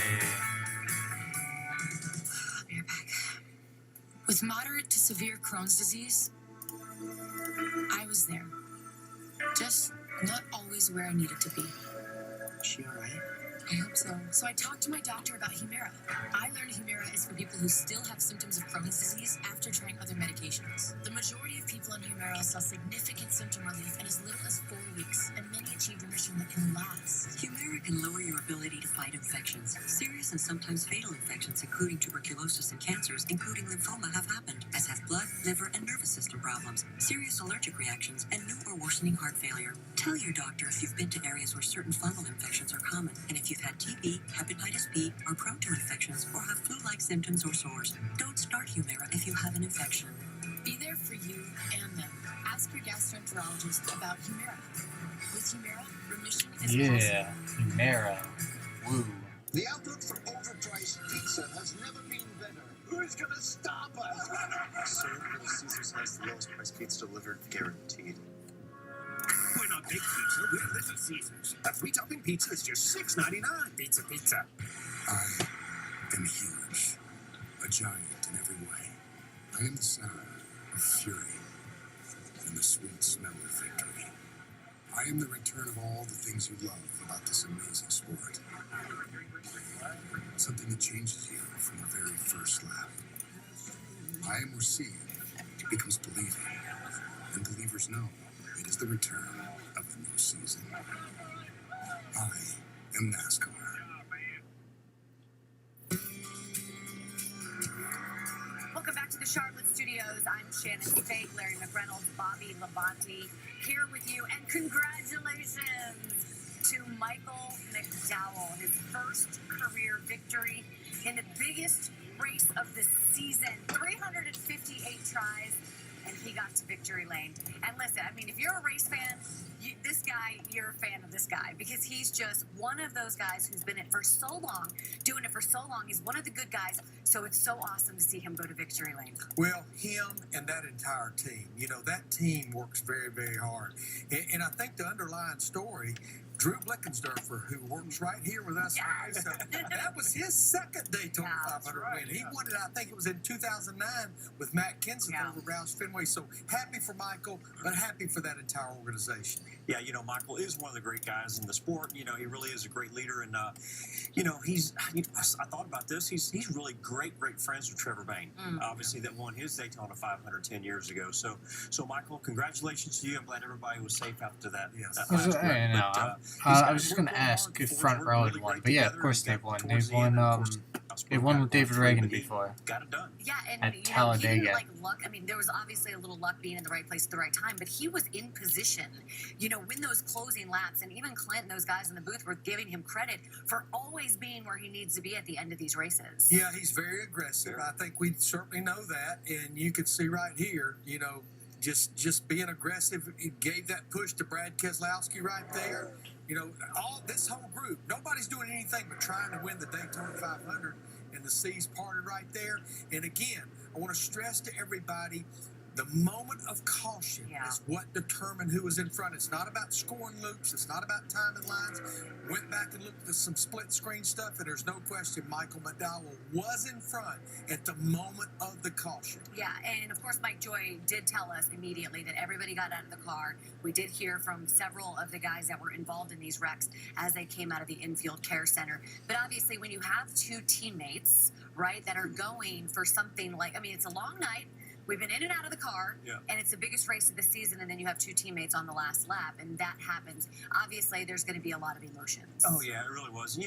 You're back. With moderate to severe Crohn's disease, I was there. Just not always where I needed to be. Is she all right? I hope so. So I talked to my doctor about Humira. I learned Humira is for people who still have symptoms of Crohn's disease after trying other medications. The majority of people on Humira saw significant symptom relief in as little as 4 weeks, and many achieved remission that can last. Humira can lower your ability to fight infections. Serious and sometimes fatal infections, including tuberculosis and cancers, including lymphoma, have happened, as have blood, liver, and nervous system problems, serious allergic reactions, and new or worsening heart failure. Tell your doctor if you've been to areas where certain fungal infections are common, and if you've had TB, hepatitis B, or proton infections, or have flu-like symptoms or sores. Don't start Humira if you have an infection. Be there for you and them. Ask your gastroenterologist about Humira. With Humira, remission is Yeah, Humira. Woo. The outlook for overpriced pizza has never been better. Who's gonna stop us? Sir, Little Caesars has the lowest price pizza delivered, guaranteed. We're not big pizza, we're Little Caesars. A 3-topping pizza is just $6.99. Pizza. I am huge. A giant in every way. I am the sound of fury and the sweet smell of victory. I I am the return of all the things you love about this amazing sport. Something that changes you from the very first lap. I am where seeing becomes believing, and believers know it is the return of the new season. I am NASCAR. Welcome back to the Charlotte Studios. I'm Shannon Spake, Larry McReynolds, Bobby Labonte here with you. And congratulations to Michael McDowell, his first career victory in the biggest race of the season. 358 tries, and he got to victory lane. And listen, I mean, if you're a race fan, you're a fan of this guy because he's just one of those guys who's been doing it for so long. He's one of the good guys, so it's so awesome to see him go to victory lane. Well, him and that entire team, that team works very, very hard. And I think the underlying story, Drew Blickensderfer, who works right here with us, so that was his second Daytona 500 win. He won it, I think it was in 2009 with Matt Kenseth over Roush Fenway. So happy for Michael, but happy for that entire organization. Yeah, Michael is one of the great guys in the sport. He really is a great leader. And, I thought about this. He's really great friends with Trevor Bayne, obviously, that won his Daytona 500 10 years ago. So Michael, congratulations to you. I'm glad everybody was safe after that. I was just going to ask if Front Row had won, but yeah, of course they've won. They won with David Reagan before. Got it done. Yeah, and at he Talladega. didn't luck. I mean, there was obviously a little luck being in the right place at the right time, but he was in position, win those closing laps. And even Clint and those guys in the booth were giving him credit for always being where he needs to be at the end of these races. Yeah, he's very aggressive. I think we certainly know that. And you can see right here, just being aggressive. He gave that push to Brad Keselowski right there. All this whole group, nobody's doing anything but trying to win the Daytona 500, and the C's parted right there. And again, I want to stress to everybody, the moment of caution is what determined who was in front. It's not about scoring loops. It's not about timing lines. Went back and looked at some split screen stuff, and there's no question Michael McDowell was in front at the moment of the caution. Yeah, and of course Mike Joy did tell us immediately that everybody got out of the car. We did hear from several of the guys that were involved in these wrecks as they came out of the infield care center. But obviously when you have two teammates, right, that are going for something like, it's a long night. We've been in and out of the car, and it's the biggest race of the season, and then you have two teammates on the last lap, and that happens. Obviously, there's going to be a lot of emotions. Oh, yeah, it really was.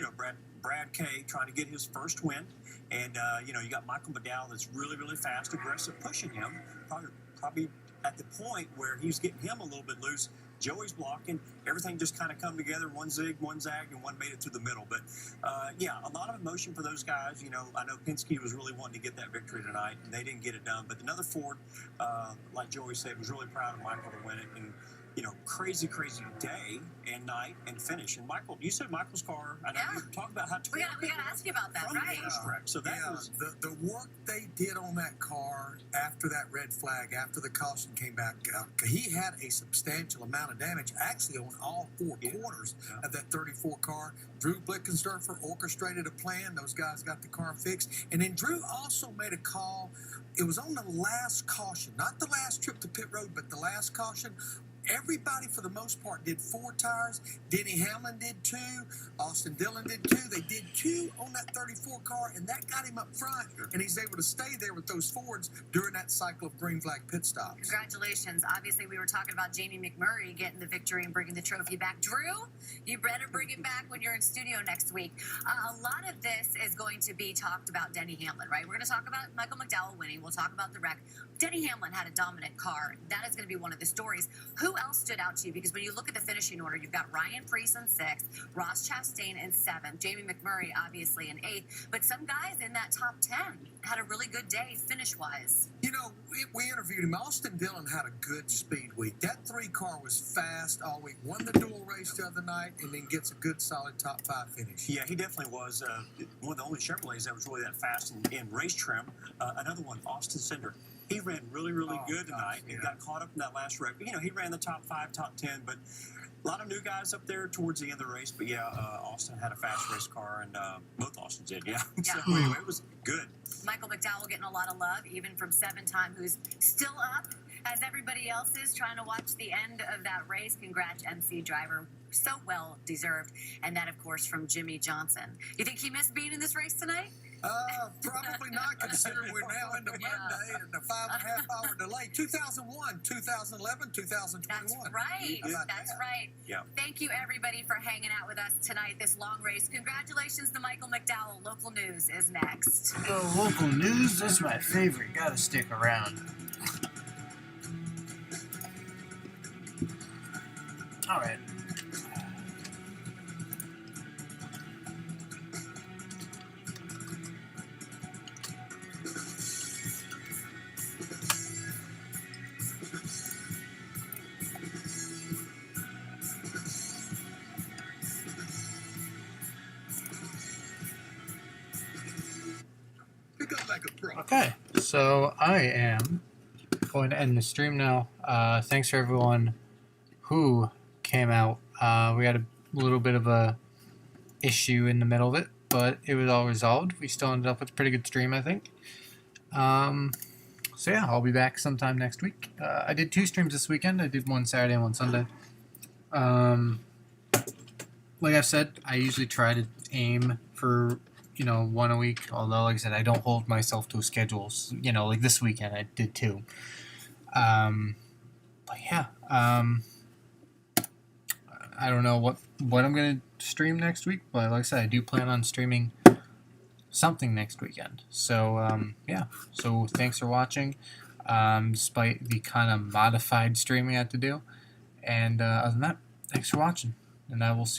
Brad Kay trying to get his first win, and, you got Michael McDowell that's really, really fast, aggressive, pushing him, probably at the point where he's getting him a little bit loose. Joey's blocking. Everything just kind of come together. One zig, one zag, and one made it to the middle. But, a lot of emotion for those guys. I know Penske was really wanting to get that victory tonight, and they didn't get it done. But another Ford, like Joey said, was really proud of Michael to win it. And, crazy, crazy day and night and finish. And Michael, you said Michael's car, I know you talked about how we got to ask you about that, right? So that was the work they did on that car after that red flag, after the caution came back out. He had a substantial amount of damage, actually on all four corners of that 34 car. Drew Blickensderfer orchestrated a plan. Those guys got the car fixed. And then Drew also made a call. It was on the last caution, not the last trip to pit road, but the last caution. Everybody, for the most part, did 4 tires. Denny Hamlin did 2. Austin Dillon did 2. They did 2 on that 34 car, and that got him up front, and he's able to stay there with those Fords during that cycle of green flag pit stops. Congratulations. Obviously, we were talking about Jamie McMurray getting the victory and bringing the trophy back. Drew, you better bring it back when you're in studio next week. A lot of this is going to be talked about Denny Hamlin, right? We're going to talk about Michael McDowell winning. We'll talk about the wreck. Denny Hamlin had a dominant car. That is going to be one of the stories. Who else stood out to you? Because when you look at the finishing order, you've got Ryan Preece in 6th, Ross Chastain in 7th, Jamie McMurray obviously in 8th, but some guys in that top 10 had a really good day finish-wise. We interviewed him. Austin Dillon had a good speed week. That 3 car was fast all week. Won the dual race the other night and then gets a good solid top 5 finish. Yeah, he definitely was one of the only Chevrolets that was really that fast in race trim. Another one, Austin Cindric. He ran really, really good tonight and got caught up in that last wreck. But, he ran the top 5, top 10, but a lot of new guys up there towards the end of the race. But, Austin had a fast race car, and both Austins did, So, anyway, it was good. Michael McDowell getting a lot of love, even from 7-time, who's still up as everybody else is trying to watch the end of that race. Congrats, MC driver. So well deserved. And that, of course, from Jimmy Johnson. You think he missed being in this race tonight? Probably not, considering we're now into Monday and the 5.5 hour delay. 2001, 2011, 2021. That's right. That's right. Yeah. Thank you, everybody, for hanging out with us tonight, this long race. Congratulations to Michael McDowell. Local news is next. Oh, local news? That's my favorite. Gotta stick around. All right. Okay, so I am going to end the stream now. Thanks for everyone who came out. We had a little bit of a issue in the middle of it, but it was all resolved. We still ended up with a pretty good stream, I think. So yeah, I'll be back sometime next week. I did 2 streams this weekend. I did one Saturday and one Sunday. Like I've said, I usually try to aim for, one a week. Although, like I said, I don't hold myself to schedules. Like this weekend I did 2. But yeah, I don't know what I'm going to stream next week. But like I said, I do plan on streaming something next weekend. So, yeah. So thanks for watching, despite the kind of modified streaming I had to do. And other than that, thanks for watching. And I will see